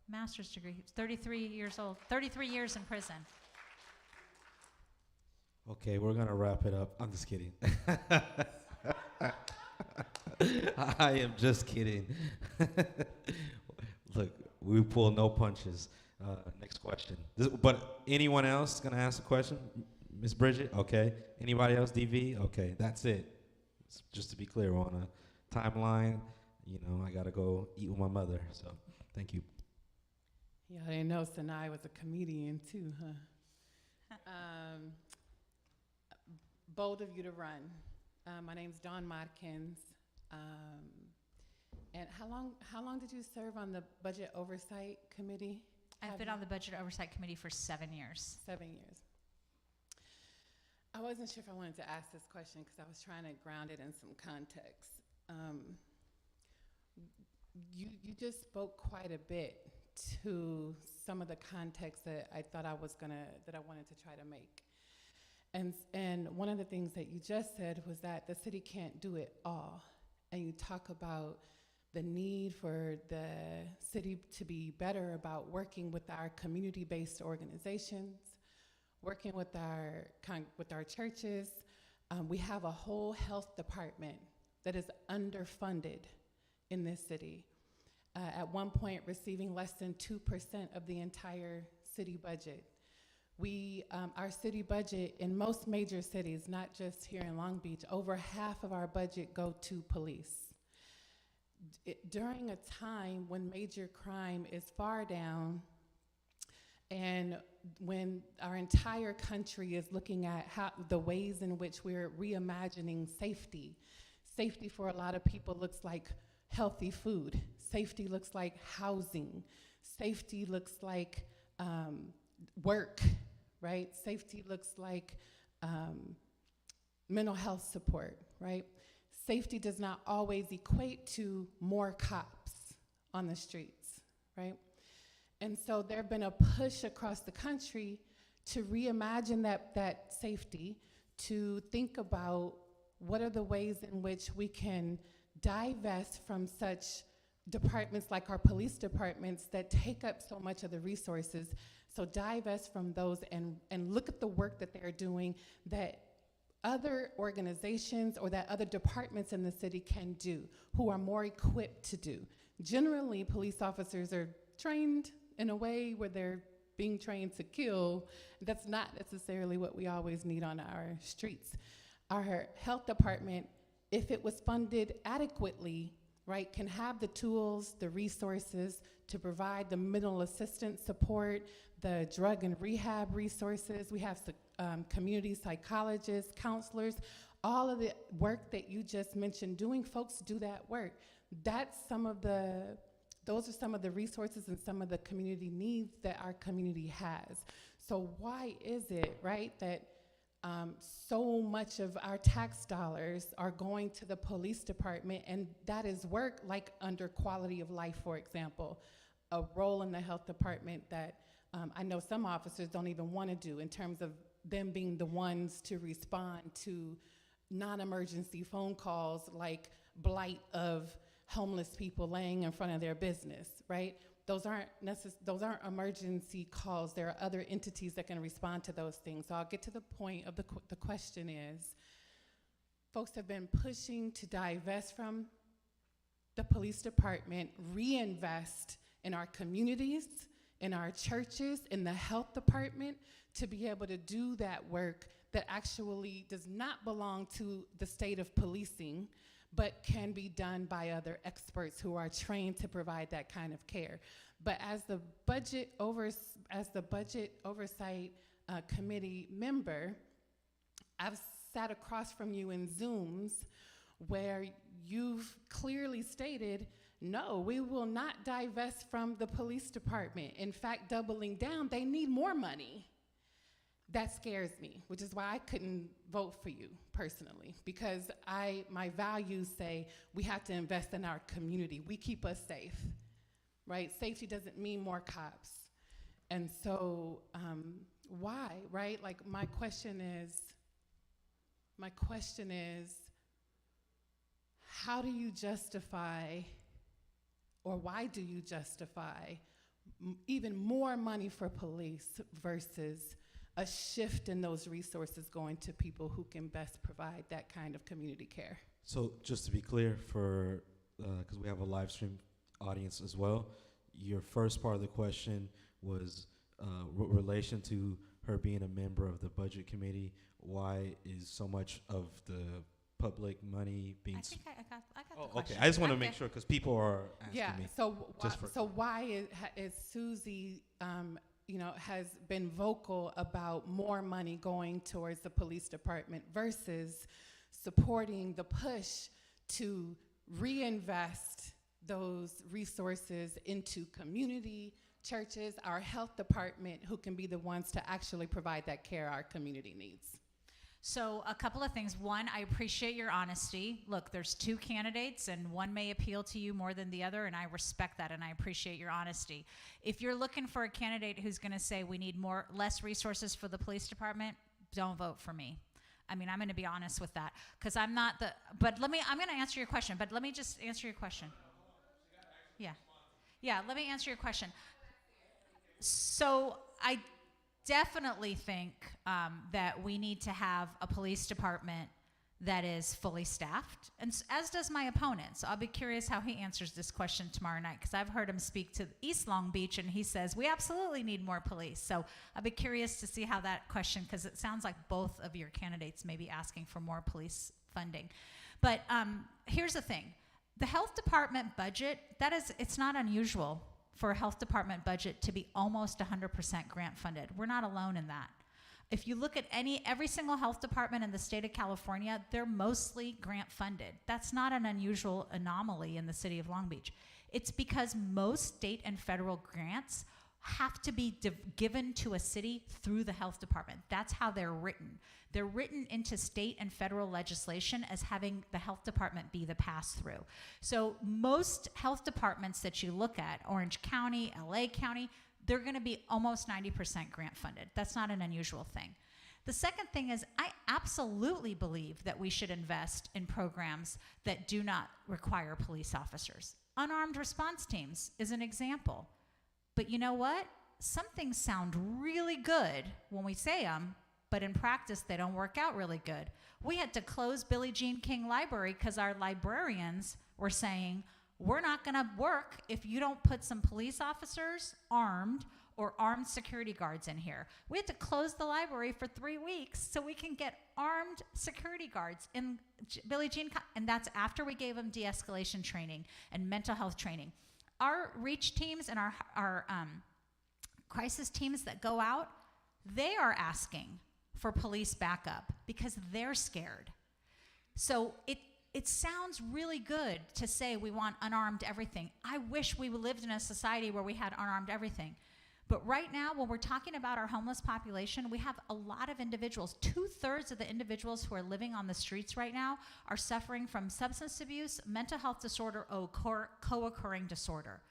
Master's degree. He's 33 years old. 33 years in prison. Okay, we're going to wrap it up. I'm just kidding. I am just kidding. Look, we pull no punches. Next question. But anyone else going to ask a question? Miss Bridget? Okay. Anybody else? DV? Okay, that's it. Just to be clear, on a timeline, I got to go eat with my mother. So thank you. Yeah, I didn't know Sinai was a comedian too, huh? Bold of you to run. My name's Dawn Modkins. And how long did you serve on the Budget Oversight Committee? I've been on the Budget Oversight Committee for 7 years. 7 years. I wasn't sure if I wanted to ask this question because I was trying to ground it in some context. You just spoke quite a bit to some of the context that I thought that I wanted to try to make. And one of the things that you just said was that the city can't do it all. And you talk about the need for the city to be better about working with our community-based organizations, working with our churches. We have a whole health department that is underfunded in this city. At one point receiving less than 2% of the entire city budget. Our city budget in most major cities, not just here in Long Beach, over half of our budget go to police. During a time when major crime is far down and when our entire country is looking at the ways in which we're reimagining safety. Safety for a lot of people looks like healthy food. Safety looks like housing. Safety looks like work, right? Safety looks like mental health support, right? Safety does not always equate to more cops on the streets, right? And so there have been a push across the country to reimagine that safety, to think about what are the ways in which we can divest from such departments like our police departments that take up so much of the resources. So divest from those and look at the work that they're doing that other organizations or that other departments in the city can do, who are more equipped to do. Generally, police officers are trained in a way where they're being trained to kill. That's not necessarily what we always need on our streets. Our health department, if it was funded adequately, right, can have the tools, the resources to provide the mental assistance support, the drug and rehab resources. We have community psychologists, counselors, all of the work that you just mentioned doing, folks do that work. Those are some of the resources and some of the community needs that our community has. So why is it, right, that so much of our tax dollars are going to the police department, and that is work like under quality of life, for example, a role in the health department that I know some officers don't even want to do in terms of them being the ones to respond to non-emergency phone calls like blight of homeless people laying in front of their business, right? Those aren't emergency calls. There are other entities that can respond to those things. So I'll get to the point of the question is, folks have been pushing to divest from the police department, reinvest in our communities, in our churches, in the health department, to be able to do that work that actually does not belong to the state of policing, but can be done by other experts who are trained to provide that kind of care. But as the budget oversight committee member, I've sat across from you in Zooms where you've clearly stated, no, we will not divest from the police department. In fact, doubling down, they need more money. That scares me, which is why I couldn't vote for you personally, because my values say we have to invest in our community. We keep us safe, right? Safety doesn't mean more cops. And so why, right? Like my question is, how do you justify, or why do you justify even more money for police versus a shift in those resources going to people who can best provide that kind of community care? So just to be clear, for because we have a live stream audience as well, your first part of the question was relation to her being a member of the budget committee. Why is so much of the public money being? I think I got the okay. question. I just want to make sure because people are asking me. So why is Suzie has been vocal about more money going towards the police department versus supporting the push to reinvest those resources into community, churches, our health department, who can be the ones to actually provide that care our community needs? So a couple of things. One, I appreciate your honesty. Look, there's two candidates, and one may appeal to you more than the other, and I respect that, and I appreciate your honesty. If you're looking for a candidate who's going to say we need less resources for the police department, don't vote for me. I mean, I'm going to be honest with that, because I'm not but I'm going to answer your question, but let me just answer your question. Yeah, let me answer your question. So I definitely think that we need to have a police department that is fully staffed, and as does my opponent. So I'll be curious how he answers this question tomorrow night, because I've heard him speak to East Long Beach, and he says we absolutely need more police. So I'll be curious to see how that question, because it sounds like both of your candidates may be asking for more police funding. But here's the thing. The health department budget, it's not unusual for a health department budget to be almost 100% grant funded. We're not alone in that. If you look at every single health department in the state of California, they're mostly grant funded. That's not an unusual anomaly in the city of Long Beach. It's because most state and federal grants have to be given to a city through the health department. That's how they're written. They're written into state and federal legislation as having the health department be the pass-through. So most health departments that you look at, Orange County, LA County, they're gonna be almost 90% grant funded. That's not an unusual thing. The second thing is, I absolutely believe that we should invest in programs that do not require police officers. Unarmed response teams is an example. But you know what? Some things sound really good when we say them, but in practice, they don't work out really good. We had to close Billie Jean King Library because our librarians were saying, we're not gonna work if you don't put some police officers armed or armed security guards in here. We had to close the library for 3 weeks so we can get armed security guards in Billie Jean, and that's after we gave them de-escalation training and mental health training. Our reach teams and our crisis teams that go out, they are asking for police backup because they're scared. So it sounds really good to say we want unarmed everything. I wish we lived in a society where we had unarmed everything. But right now, when we're talking about our homeless population, we have a lot of individuals. 2/3 of the individuals who are living on the streets right now are suffering from substance abuse, mental health disorder, or co-occurring disorder.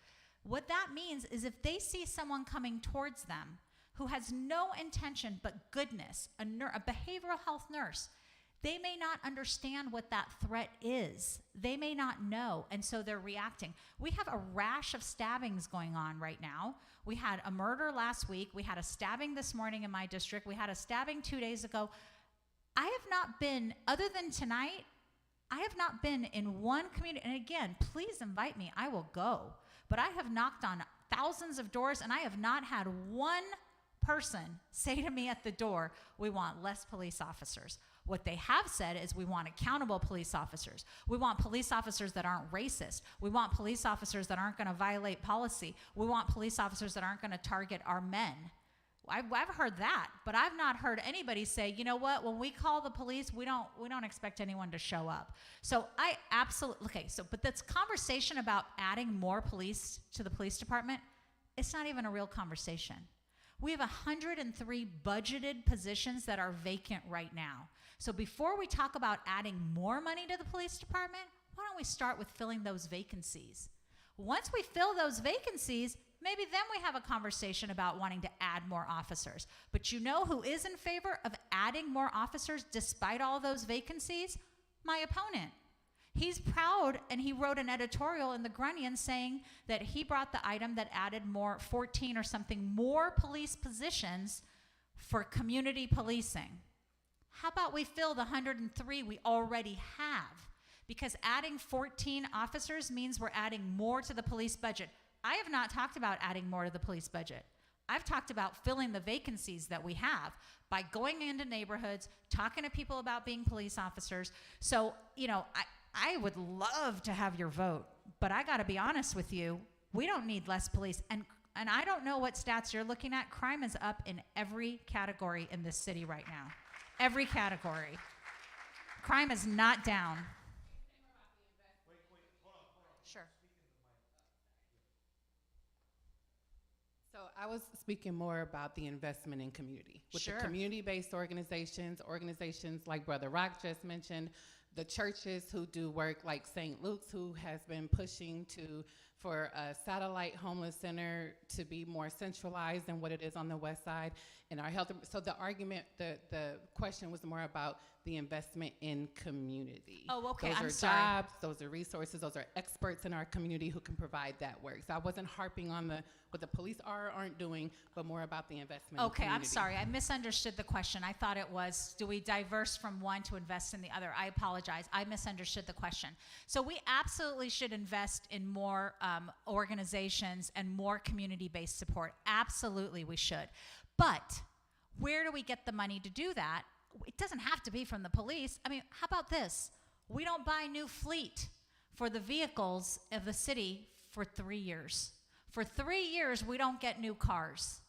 What that means is if they see someone coming towards them who has no intention but goodness, a behavioral health nurse, they may not understand what that threat is. They may not know, and so they're reacting. We have a rash of stabbings going on right now. We had a murder last week. We had a stabbing this morning in my district. We had a stabbing 2 days ago. I have not been, other than tonight, I have not been in one community, and again, please invite me, I will go. But I have knocked on thousands of doors, and I have not had one person say to me at the door, we want less police officers. What they have said is we want accountable police officers. We want police officers that aren't racist. We want police officers that aren't going to violate policy. We want police officers that aren't going to target our men. I've heard that, but I've not heard anybody say, you know what, when we call the police, we don't expect anyone to show up. So I absolutely, okay, so, but this conversation about adding more police to the police department, it's not even a real conversation. We have 103 budgeted positions that are vacant right now. So before we talk about adding more money to the police department, why don't we start with filling those vacancies? Once we fill those vacancies, maybe then we have a conversation about wanting to add more officers. But you know who is in favor of adding more officers despite all those vacancies? My opponent. He's proud, and he wrote an editorial in the Grunion saying that he brought the item that added more, 14 or something more police positions for community policing. How about we fill the 103 we already have? Because adding 14 officers means we're adding more to the police budget. I have not talked about adding more to the police budget. I've talked about filling the vacancies that we have by going into neighborhoods, talking to people about being police officers. So, you know, I would love to have your vote, but I gotta be honest with you, we don't need less police. And I don't know what stats you're looking at. Crime is up in every category in this city right now. Every category. Crime is not down. Sure. So I was speaking more about the investment in community. With Sure. the community-based organizations like Brother Rock just mentioned, the churches who do work like St. Luke's, who has been pushing for a satellite homeless center to be more centralized than what it is on the west side, and our health. So the question was more about the investment in community. Oh, okay, Those I'm are sorry. jobs, those are resources, those are experts in our community who can provide that work. So I wasn't harping on what the police are or aren't doing, but more about the investment in Okay, I'm community. sorry. I misunderstood the question. I thought it was, do we diverse from one to invest in the other? I apologize. I misunderstood the question. So we absolutely should invest in more organizations and more community-based support. Absolutely, we should. But where do we get the money to do that? It doesn't have to be from the police. I mean, how about this? We don't buy new fleet for the vehicles of the city for 3 years. For 3 years, we don't get new cars,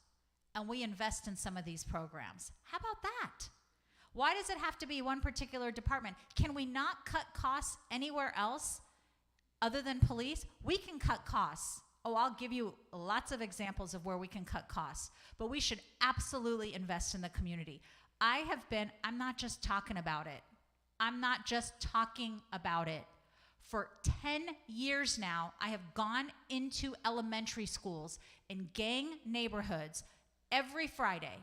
and we invest in some of these programs. How about that? Why does it have to be one particular department? Can we not cut costs anywhere else? other than police, we can cut costs. Oh, I'll give you lots of examples of where we can cut costs, but we should absolutely invest in the community. I'm not just talking about it. I'm not just talking about it. For 10 years now, I have gone into elementary schools in gang neighborhoods every Friday,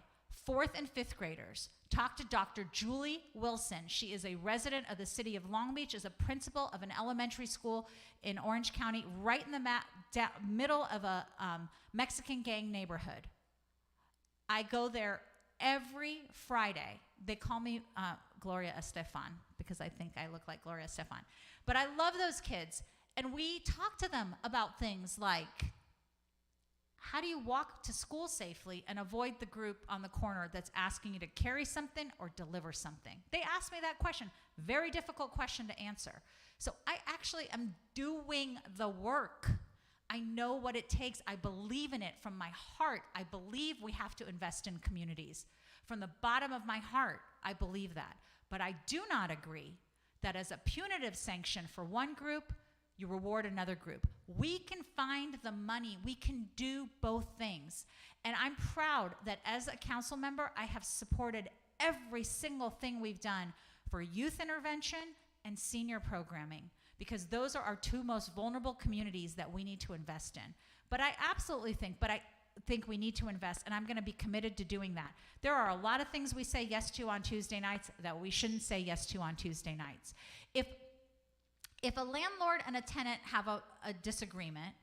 4th and 5th graders. Talk to Dr. Julie Wilson. She is a resident of the city of Long Beach, is a principal of an elementary school in Orange County, right in the middle of a Mexican gang neighborhood. I go there every Friday. They call me Gloria Estefan because I think I look like Gloria Estefan. But I love those kids. And we talk to them about things like, how do you walk to school safely and avoid the group on the corner that's asking you to carry something or deliver something? They asked me that question. Very difficult question to answer. So I actually am doing the work. I know what it takes. I believe in it from my heart. I believe we have to invest in communities. From the bottom of my heart, I believe that. But I do not agree that as a punitive sanction for one group, you reward another group. We can find the money. We can do both things. And I'm proud that as a council member, I have supported every single thing we've done for youth intervention and senior programming, because those are our two most vulnerable communities that we need to invest in. But I absolutely think we need to invest, and I'm going to be committed to doing that. There are a lot of things we say yes to on Tuesday nights that we shouldn't say yes to on Tuesday nights. If a landlord and a tenant have a disagreement,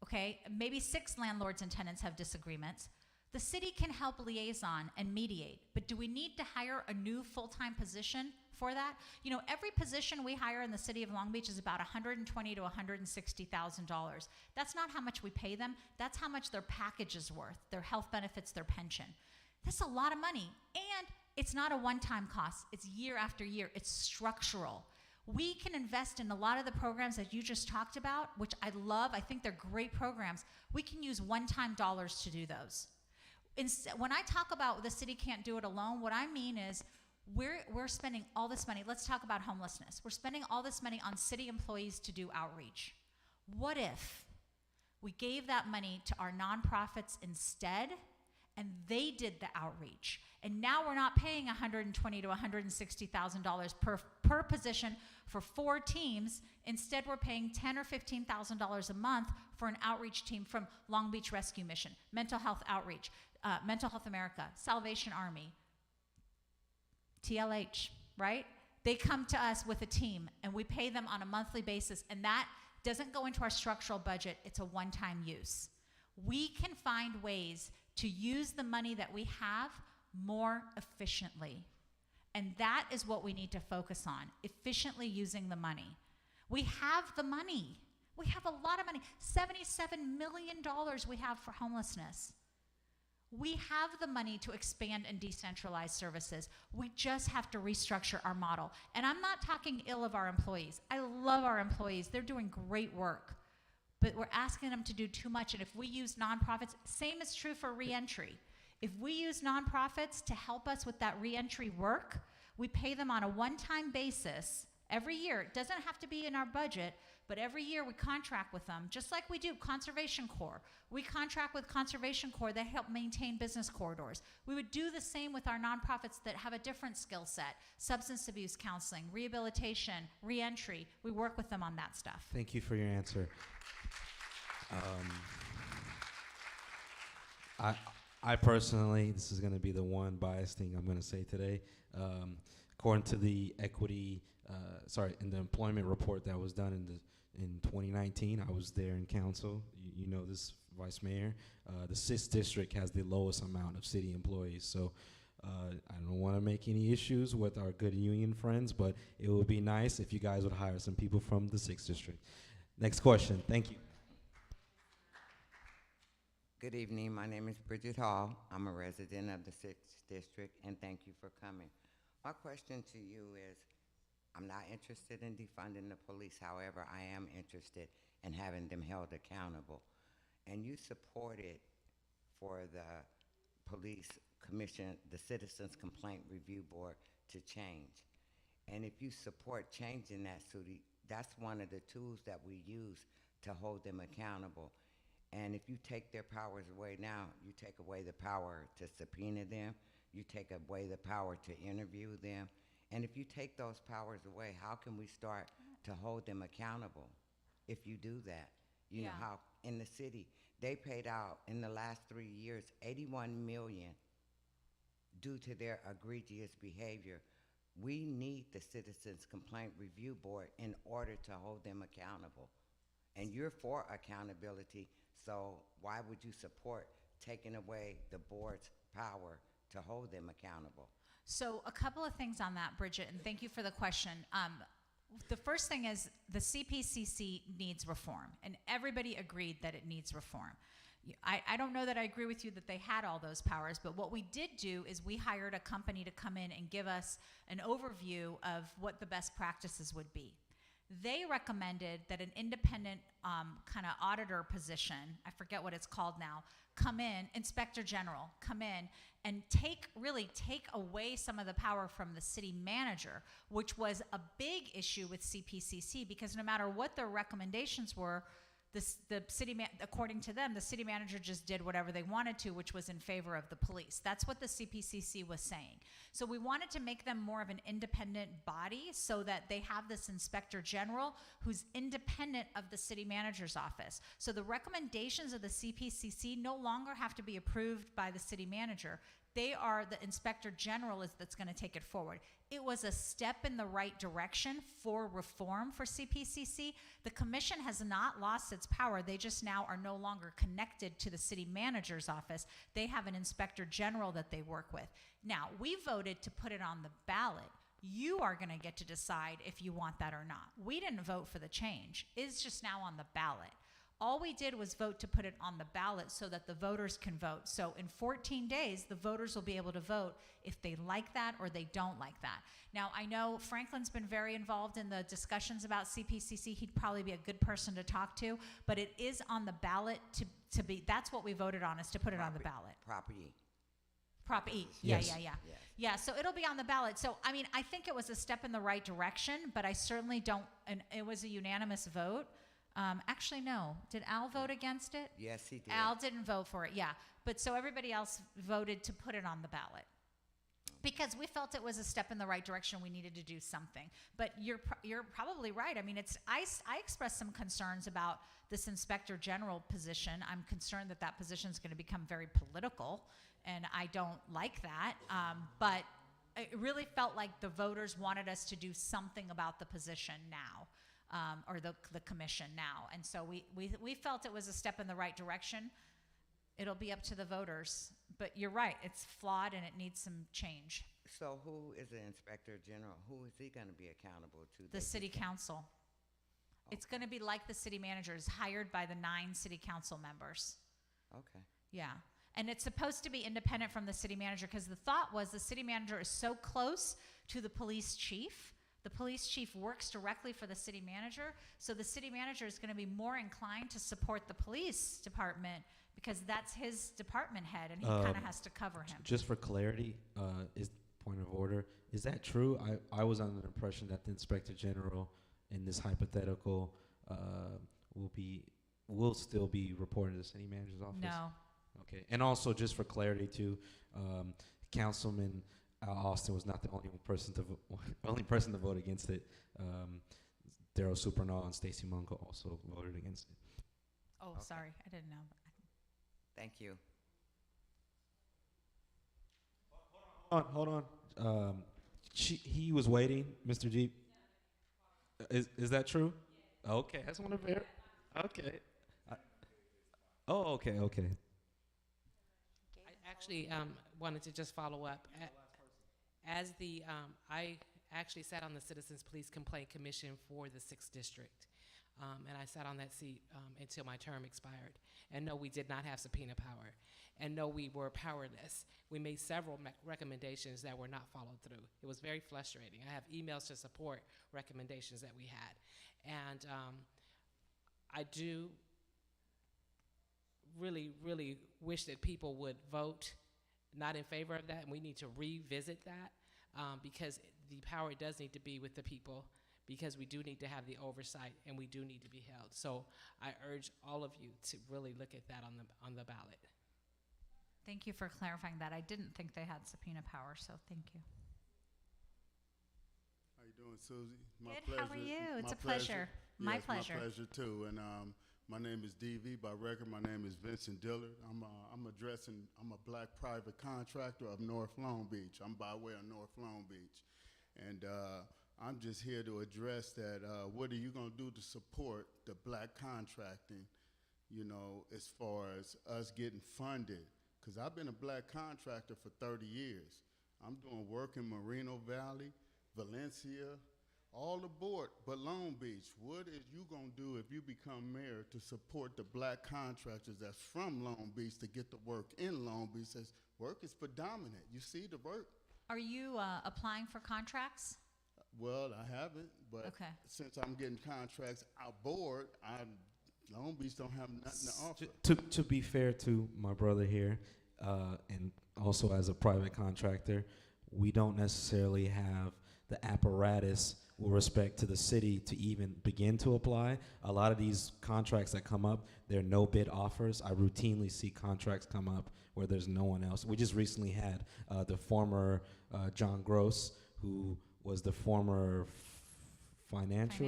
okay, maybe 6 landlords and tenants have disagreements, the city can help liaison and mediate. But do we need to hire a new full-time position for that? You know, every position we hire in the city of Long Beach is about $120,000 to $160,000. That's not how much we pay them. That's how much their package is worth, their health benefits, their pension. That's a lot of money. And it's not a one-time cost. It's year after year. It's structural. We can invest in a lot of the programs that you just talked about, which I love. I think they're great programs. We can use one-time dollars to do those. When I talk about the city can't do it alone, what I mean is we're spending all this money. Let's talk about homelessness. We're spending all this money on city employees to do outreach. What if we gave that money to our nonprofits instead, and they did the outreach? And now we're not paying $120,000 to $160,000 per position for 4 teams. Instead, we're paying $10,000 or $15,000 a month for an outreach team from Long Beach Rescue Mission, Mental Health Outreach, Mental Health America, Salvation Army, TLH, right? They come to us with a team, and we pay them on a monthly basis, and that doesn't go into our structural budget. It's a one-time use. We can find ways to use the money that we have more efficiently. And that is what we need to focus on, efficiently using the money. We have the money. We have a lot of money. $77 million we have for homelessness. We have the money to expand and decentralize services. We just have to restructure our model. And I'm not talking ill of our employees. I love our employees. They're doing great work. But we're asking them to do too much. And if we use nonprofits, same is true for reentry. If we use nonprofits to help us with that reentry work, we pay them on a one-time basis every year. It doesn't have to be in our budget, but every year we contract with them, just like we do Conservation Corps. We contract with Conservation Corps. They help maintain business corridors. We would do the same with our nonprofits that have a different skill set: substance abuse counseling, rehabilitation, reentry. We work with them on that stuff. Thank you for your answer. I personally, this is going to be the one biased thing I'm going to say today. According to the in the employment report that was done in 2019, I was there in council. You know this, Vice Mayor. The 6th district has the lowest amount of city employees. So I don't want to make any issues with our good union friends, but it would be nice if you guys would hire some people from the 6th district. Next question. Thank you. Good evening. My name is Bridget Hall. I'm a resident of the 6th District, and thank you for coming. My question to you is, I'm not interested in defunding the police. However, I am interested in having them held accountable. And you supported for the police commission, the Citizens Complaint Review Board, to change. And if you support changing that, Suzie, that's one of the tools that we use to hold them accountable. And if you take their powers away now, you take away the power to subpoena them, you take away the power to interview them. And if you take those powers away, how can we start to hold them accountable if you do that? You know Yeah. how in the city, they paid out in the last 3 years, 81 million due to their egregious behavior. We need the Citizens Complaint Review Board in order to hold them accountable. And you're for accountability, so why would you support taking away the board's power to hold them accountable? So a couple of things on that, Bridget, and thank you for the question. The first thing is the CPCC needs reform, and everybody agreed that it needs reform. I don't know that I agree with you that they had all those powers, but what we did do is we hired a company to come in and give us an overview of what the best practices would be. They recommended that an independent kind of auditor position, I forget what it's called now, come in, inspector general, come in and take away some of the power from the city manager, which was a big issue with CPCC, because no matter what their recommendations were, according to them, the city manager just did whatever they wanted to, which was in favor of the police. That's what the CPCC was saying. So we wanted to make them more of an independent body so that they have this inspector general who's independent of the city manager's office. So the recommendations of the CPCC no longer have to be approved by the city manager. They are the inspector general that's going to take it forward. It was a step in the right direction for reform for CPCC. The commission has not lost its power. They just now are no longer connected to the city manager's office. They have an inspector general that they work with. Now, we voted to put it on the ballot. You are going to get to decide if you want that or not. We didn't vote for the change. It's just now on the ballot. All we did was vote to put it on the ballot so that the voters can vote. So in 14 days, the voters will be able to vote if they like that or they don't like that. Now, I know Franklin's been very involved in the discussions about CPCC. He'd probably be a good person to talk to, but it is on the ballot to be, that's what we voted on, is to put it on the ballot. Prop E. Prop E, Yes. yeah. Yes. Yeah, so it'll be on the ballot. So, I mean, I think it was a step in the right direction, but I certainly don't, and it was a unanimous vote. Actually, no. Did Al vote against it? Yes, he did. Al didn't vote for it, yeah. But so everybody else voted to put it on the ballot. Because we felt it was a step in the right direction, we needed to do something. But you're probably right. I mean, I expressed some concerns about this inspector general position. I'm concerned that position is going to become very political, and I don't like that. But it really felt like the voters wanted us to do something about the position now. Or the commission now. And so we felt it was a step in the right direction. It'll be up to the voters. But you're right, it's flawed and it needs some change. So who is the inspector general? Who is he going to be accountable to? The city council. It's going to be like the city managers, hired by the 9 city council members. Okay. Yeah. And it's supposed to be independent from the city manager, because the thought was the city manager is so close to the police chief. The police chief works directly for the city manager, so the city manager is going to be more inclined to support the police department because that's his department head, and he kind of has to cover him. Just for clarity, is point of order, is that true? I was under the impression that the inspector general in this hypothetical will still be reporting to the city manager's office. No. Okay, and also just for clarity too, Councilman Austin was not the only person to vote against it. Daryl Supernall and Stacy Mungo also voted against it. Oh, Okay. sorry, I didn't know. Thank you. Hold on. He was waiting, Mr. Jeep. Is that true? Okay, I just want to verify. Okay. Okay. I actually wanted to just follow up. I actually sat on the Citizens Police Complaint Commission for the 6th District, and I sat on that seat until my term expired. And no, we did not have subpoena power, and no, we were powerless. We made several recommendations that were not followed through. It was very frustrating. I have emails to support recommendations that we had, and I do really, really wish that people would vote not in favor of that, and we need to revisit that because the power does need to be with the people, because we do need to have the oversight and we do need to be held. So I urge all of you to really look at that on the ballot. Thank you for clarifying that. I didn't think they had subpoena power, so thank you. How you doing, Susie? Good. How are you? It's a pleasure. My pleasure. My pleasure too. And my name is DV. By record, my name is Vincent Dillard. I'm a black private contractor of North Long Beach. I'm by way of North Long Beach, and I'm just here to address that. What are you gonna do to support the black contracting? You know, as far as us getting funded. Because I've been a black contractor for 30 years. I'm doing work in Moreno Valley, Valencia, all aboard but Long Beach. What is you gonna do if you become mayor to support the black contractors that's from Long Beach to get the work in Long Beach? Says work is predominant. You see the work? Are you applying for contracts? Well, I haven't, but Okay. since I'm getting contracts aboard, Long Beach don't have nothing to offer. To be fair to my brother here, and also as a private contractor, we don't necessarily have the apparatus with respect to the city to even begin to apply. A lot of these contracts that come up, they're no bid offers. I routinely see contracts come up where there's no one else. We just recently had the former John Gross, who was the former financial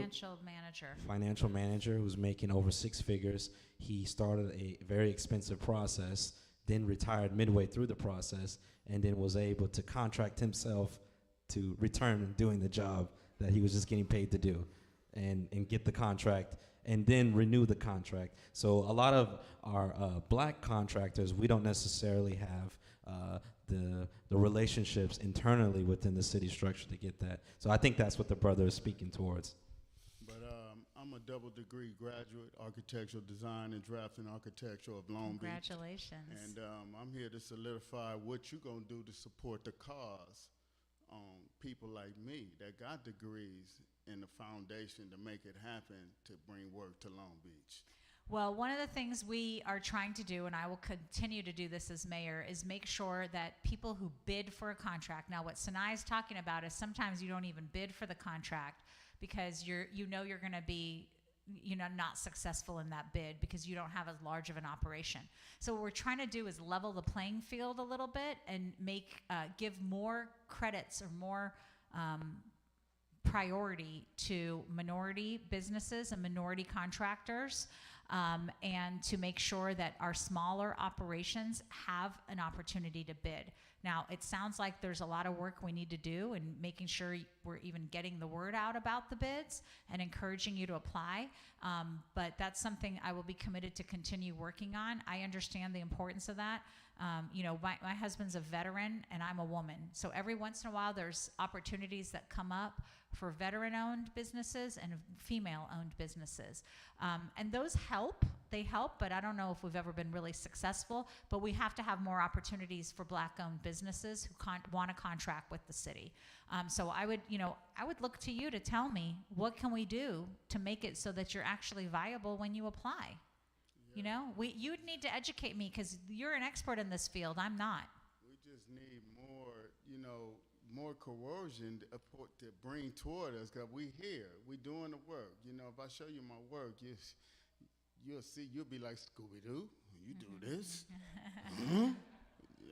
manager who's making over 6 figures. He started a very expensive process, then retired midway through the process, and then was able to contract himself to return and doing the job that he was just getting paid to do, and get the contract and then renew the contract. So a lot of our black contractors, we don't necessarily have the relationships internally within the city structure to get that. So I think that's what the brother is speaking towards. But I'm a double degree graduate, architectural design and drafting architecture of Long Beach. Congratulations. And I'm here to solidify what you gonna do to support the cause on people like me that got degrees in the foundation to make it happen to bring work to Long Beach. Well, one of the things we are trying to do, and I will continue to do this as mayor, is make sure that people who bid for a contract, now what Sinai is talking about is sometimes you don't even bid for the contract because you're going to be not successful in that bid because you don't have as large of an operation. So what we're trying to do is level the playing field a little bit and give more credits or more priority to minority businesses and minority contractors, and to make sure that our smaller operations have an opportunity to bid. Now, it sounds like there's a lot of work we need to do in making sure we're even getting the word out about the bids and encouraging you to apply, but that's something I will be committed to continue working on. I understand the importance of that. My husband's a veteran and I'm a woman, so every once in a while there's opportunities that come up for veteran-owned businesses and female-owned businesses. And those help, but I don't know if we've ever been really successful, but we have to have more opportunities for black-owned businesses who want to contract with the city. So I would look to you to tell me, what can we do to make it so that you're actually viable when you apply? Yeah. You'd need to educate me because you're an expert in this field, I'm not. We just need more coercion to bring toward us, because we here, we doing the work. If I show you my work, you'll be like, Scooby-Doo, you do this?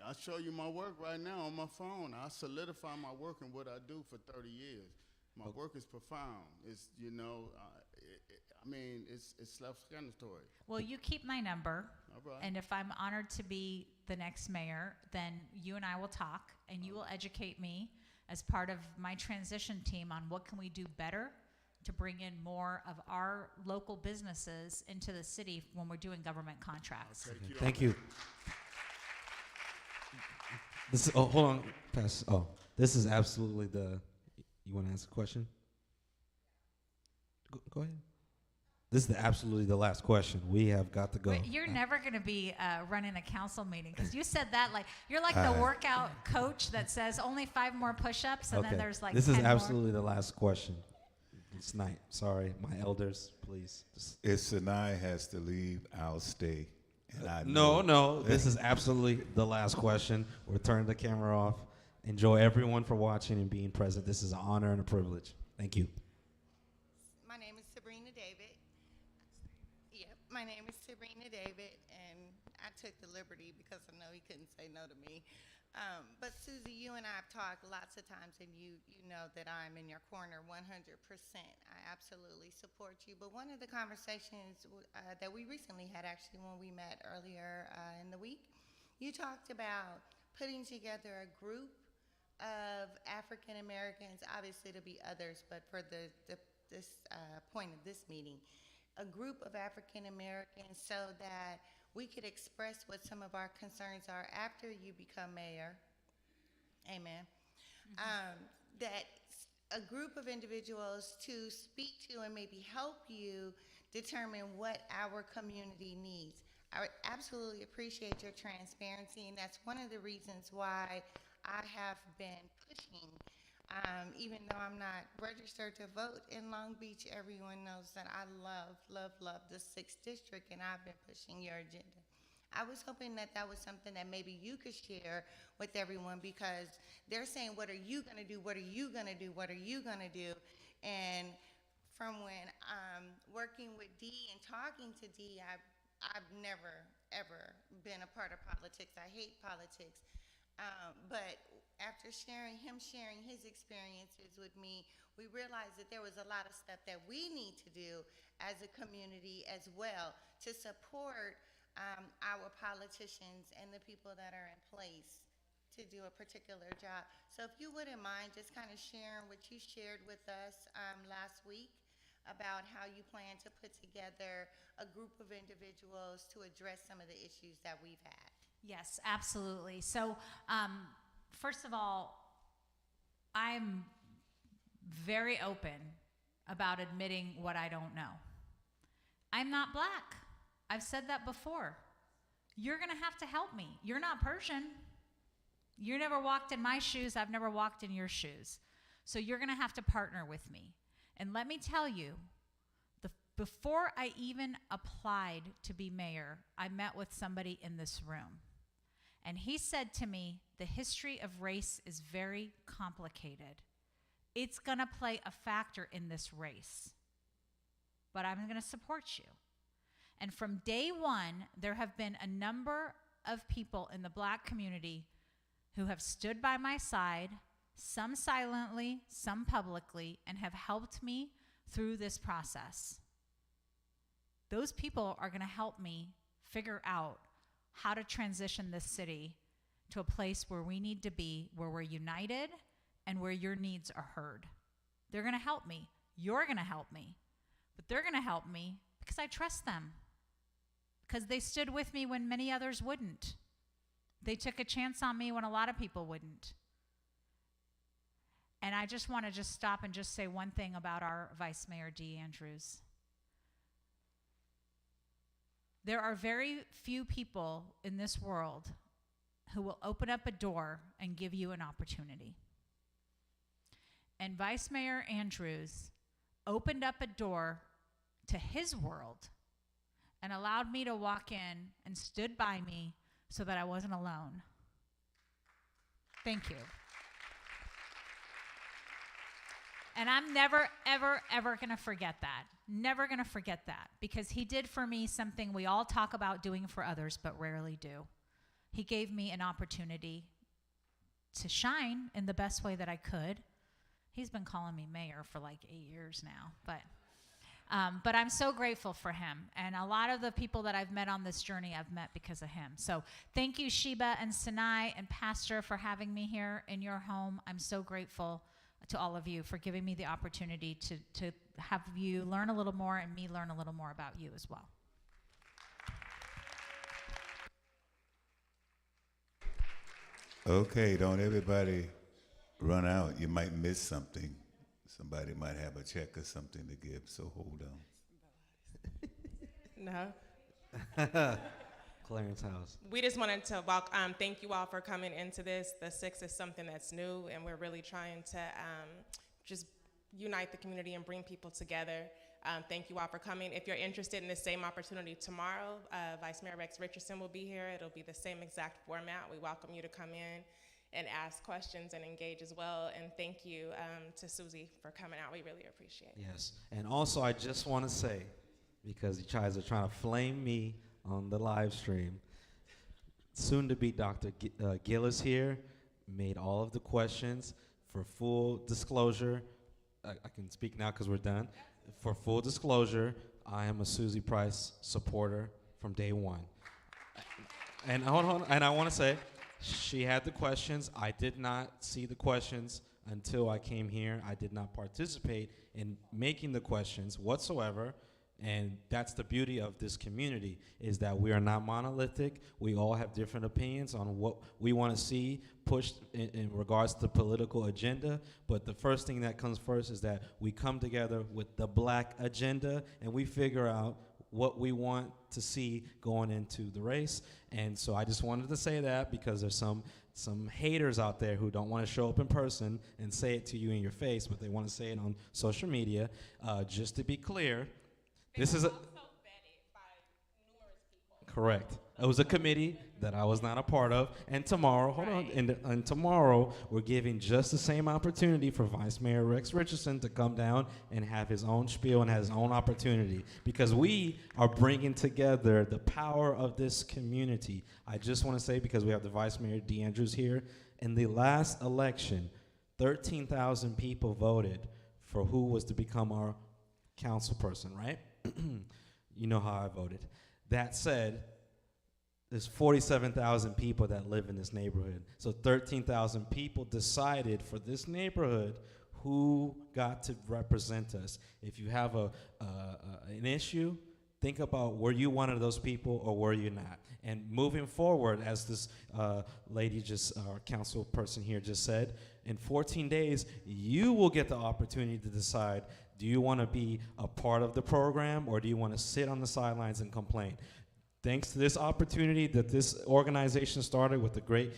I show you my work right now on my phone. I solidify my work and what I do for 30 years. My work is profound. It's, it's self-explanatory. Well, you keep my number. All right. And if I'm honored to be the next mayor, then you and I will talk, and you will educate me as part of my transition team on what can we do better to bring in more of our local businesses into the city when we're doing government contracts. Thank you. Hold on, Pastor. Oh, this is absolutely you want to ask a question? Go ahead. This is absolutely the last question. We have got to go. Wait, you're never going to be running a council meeting because you said that you're like the workout coach that says only 5 more push-ups and then there's This is 10 absolutely the last question. It's night. Sorry, my elders, please. If Sinai has to leave, I'll stay. And No. This is absolutely the last question. We'll turn the camera off. Enjoy everyone for watching and being present. This is an honor and a privilege. Thank you. David, and I took the liberty because I know he couldn't say no to me. But Suzie, you and I have talked lots of times, and you know that I'm in your corner 100%. I absolutely support you. But one of the conversations that we recently had, actually, when we met earlier in the week, you talked about putting together a group of African Americans, obviously to be others, but for this point of this meeting, a group of African Americans so that we could express what some of our concerns are after you become mayor. Amen. That a group of individuals to speak to and maybe help you determine what our community needs. I absolutely appreciate your transparency, and that's one of the reasons why I have been pushing. Even though I'm not registered to vote in Long Beach, everyone knows that I love the 6th District, and I've been pushing your agenda. I was hoping that that was something that maybe you could share with everyone, because they're saying, what are you going to do? What are you going to do? What are you going to do? And from when I'm working with Dee and talking to Dee, I've never, ever been a part of politics. I hate politics. But after sharing his experiences with me, we realized that there was a lot of stuff that we need to do as a community as well to support our politicians and the people that are in place to do a particular job. So if you wouldn't mind just kind of sharing what you shared with us last week about how you plan to put together a group of individuals to address some of the issues that we've had. Yes, absolutely. So, first of all, I'm very open about admitting what I don't know. I'm not black. I've said that before. You're going to have to help me. You're not Persian. You never walked in my shoes. I've never walked in your shoes. So you're going to have to partner with me. And let me tell you, before I even applied to be mayor, I met with somebody in this room. And he said to me, the history of race is very complicated. It's going to play a factor in this race. But I'm going to support you. And from day one, there have been a number of people in the black community who have stood by my side, some silently, some publicly, and have helped me through this process. Those people are going to help me figure out how to transition this city to a place where we need to be, where we're united and where your needs are heard. They're going to help me. You're going to help me. But they're going to help me because I trust them. Because they stood with me when many others wouldn't. They took a chance on me when a lot of people wouldn't. And I just want to stop and just say one thing about our Vice Mayor Dee Andrews. There are very few people in this world who will open up a door and give you an opportunity. And Vice Mayor Andrews opened up a door to his world and allowed me to walk in and stood by me so that I wasn't alone. Thank you. And I'm never, ever, ever going to forget that. Never going to forget that, because he did for me something we all talk about doing for others but rarely do. He gave me an opportunity to shine in the best way that I could. He's been calling me mayor for like 8 years now, but I'm so grateful for him. And a lot of the people that I've met on this journey, I've met because of him. So thank you, Sheba and Sinai and Pastor, for having me here in your home. I'm so grateful to all of you for giving me the opportunity to have you learn a little more and me learn a little more about you as well. Okay, don't everybody run out. You might miss something. Somebody might have a check or something to give, so hold on. No. Clarence House. We just wanted to thank you all for coming into this. The 6 is something that's new, and we're really trying to just unite the community and bring people together. Thank you all for coming. If you're interested in the same opportunity tomorrow, Vice Mayor Rex Richardson will be here. It'll be the same exact format. We welcome you to come in and ask questions and engage as well. And thank you to Suzie for coming out. We really appreciate it. Yes, and also I just want to say, because you guys are trying to flame me on the live stream. Soon to be Dr. Gill is here, made all of the questions. For full disclosure, I can speak now because we're done. For full disclosure, I am a Suzie Price supporter from day one. And hold on, and I want to say, she had the questions. I did not see the questions until I came here. I did not participate in making the questions whatsoever. And that's the beauty of this community, is that we are not monolithic. We all have different opinions on what we want to see pushed in regards to the political agenda. But the first thing that comes first is that we come together with the black agenda and we figure out what we want to see going into the race. And so I just wanted to say that because there's some haters out there who don't want to show up in person and say it to you in your face, but they want to say it on social media. Just to be clear, this is a correct. It was a committee that I was not a part of. And tomorrow, hold on, and tomorrow we're giving just the same opportunity for Vice Mayor Rex Richardson to come down and have his own spiel and have his own opportunity, because we are bringing together the power of this community. I just want to say, because we have the Vice Mayor DeAndrews here, in the last election, 13,000 people voted for who was to become our council person, right? You know how I voted. That said, there's 47,000 people that live in this neighborhood. So 13,000 people decided for this neighborhood who got to represent us. If you have an issue, think about, were you one of those people or were you not? And moving forward, as this lady just, our council person here just said, in 14 days, you will get the opportunity to decide, do you want to be a part of the program or do you want to sit on the sidelines and complain? Thanks to this opportunity that this organization started with the great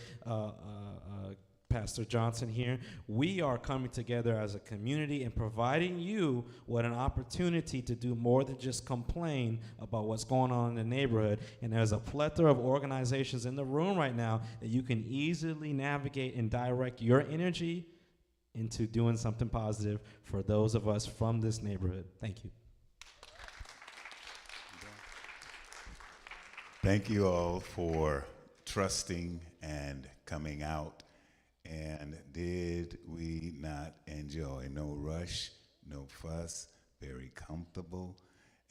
Pastor Johnson here, we are coming together as a community and providing you with an opportunity to do more than just complain about what's going on in the neighborhood. And there's a plethora of organizations in the room right now that you can easily navigate and direct your energy into doing something positive for those of us from this neighborhood. Thank you. Thank you all for trusting and coming out. And did we not enjoy? No rush, no fuss, very comfortable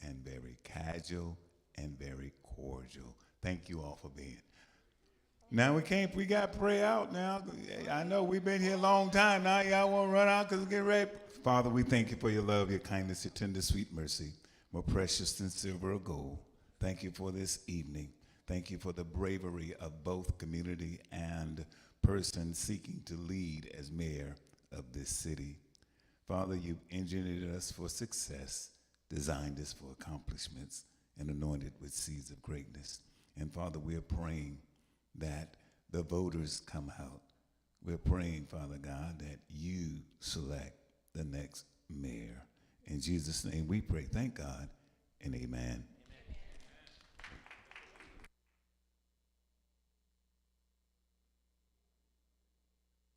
and very casual and very cordial. Thank you all for being. Now we got to pray out now. I know we've been here a long time. Now y'all want to run out because we get ready. Father, we thank you for your love, your kindness, your tender, sweet mercy, more precious than silver or gold. Thank you for this evening. Thank you for the bravery of both community and person seeking to lead as mayor of this city. Father, you've engineered us for success, designed us for accomplishments, and anointed with seeds of greatness. And Father, we're praying that the voters come out. We're praying, Father God, that you select the next mayor. In Jesus' name we pray. Thank God and amen.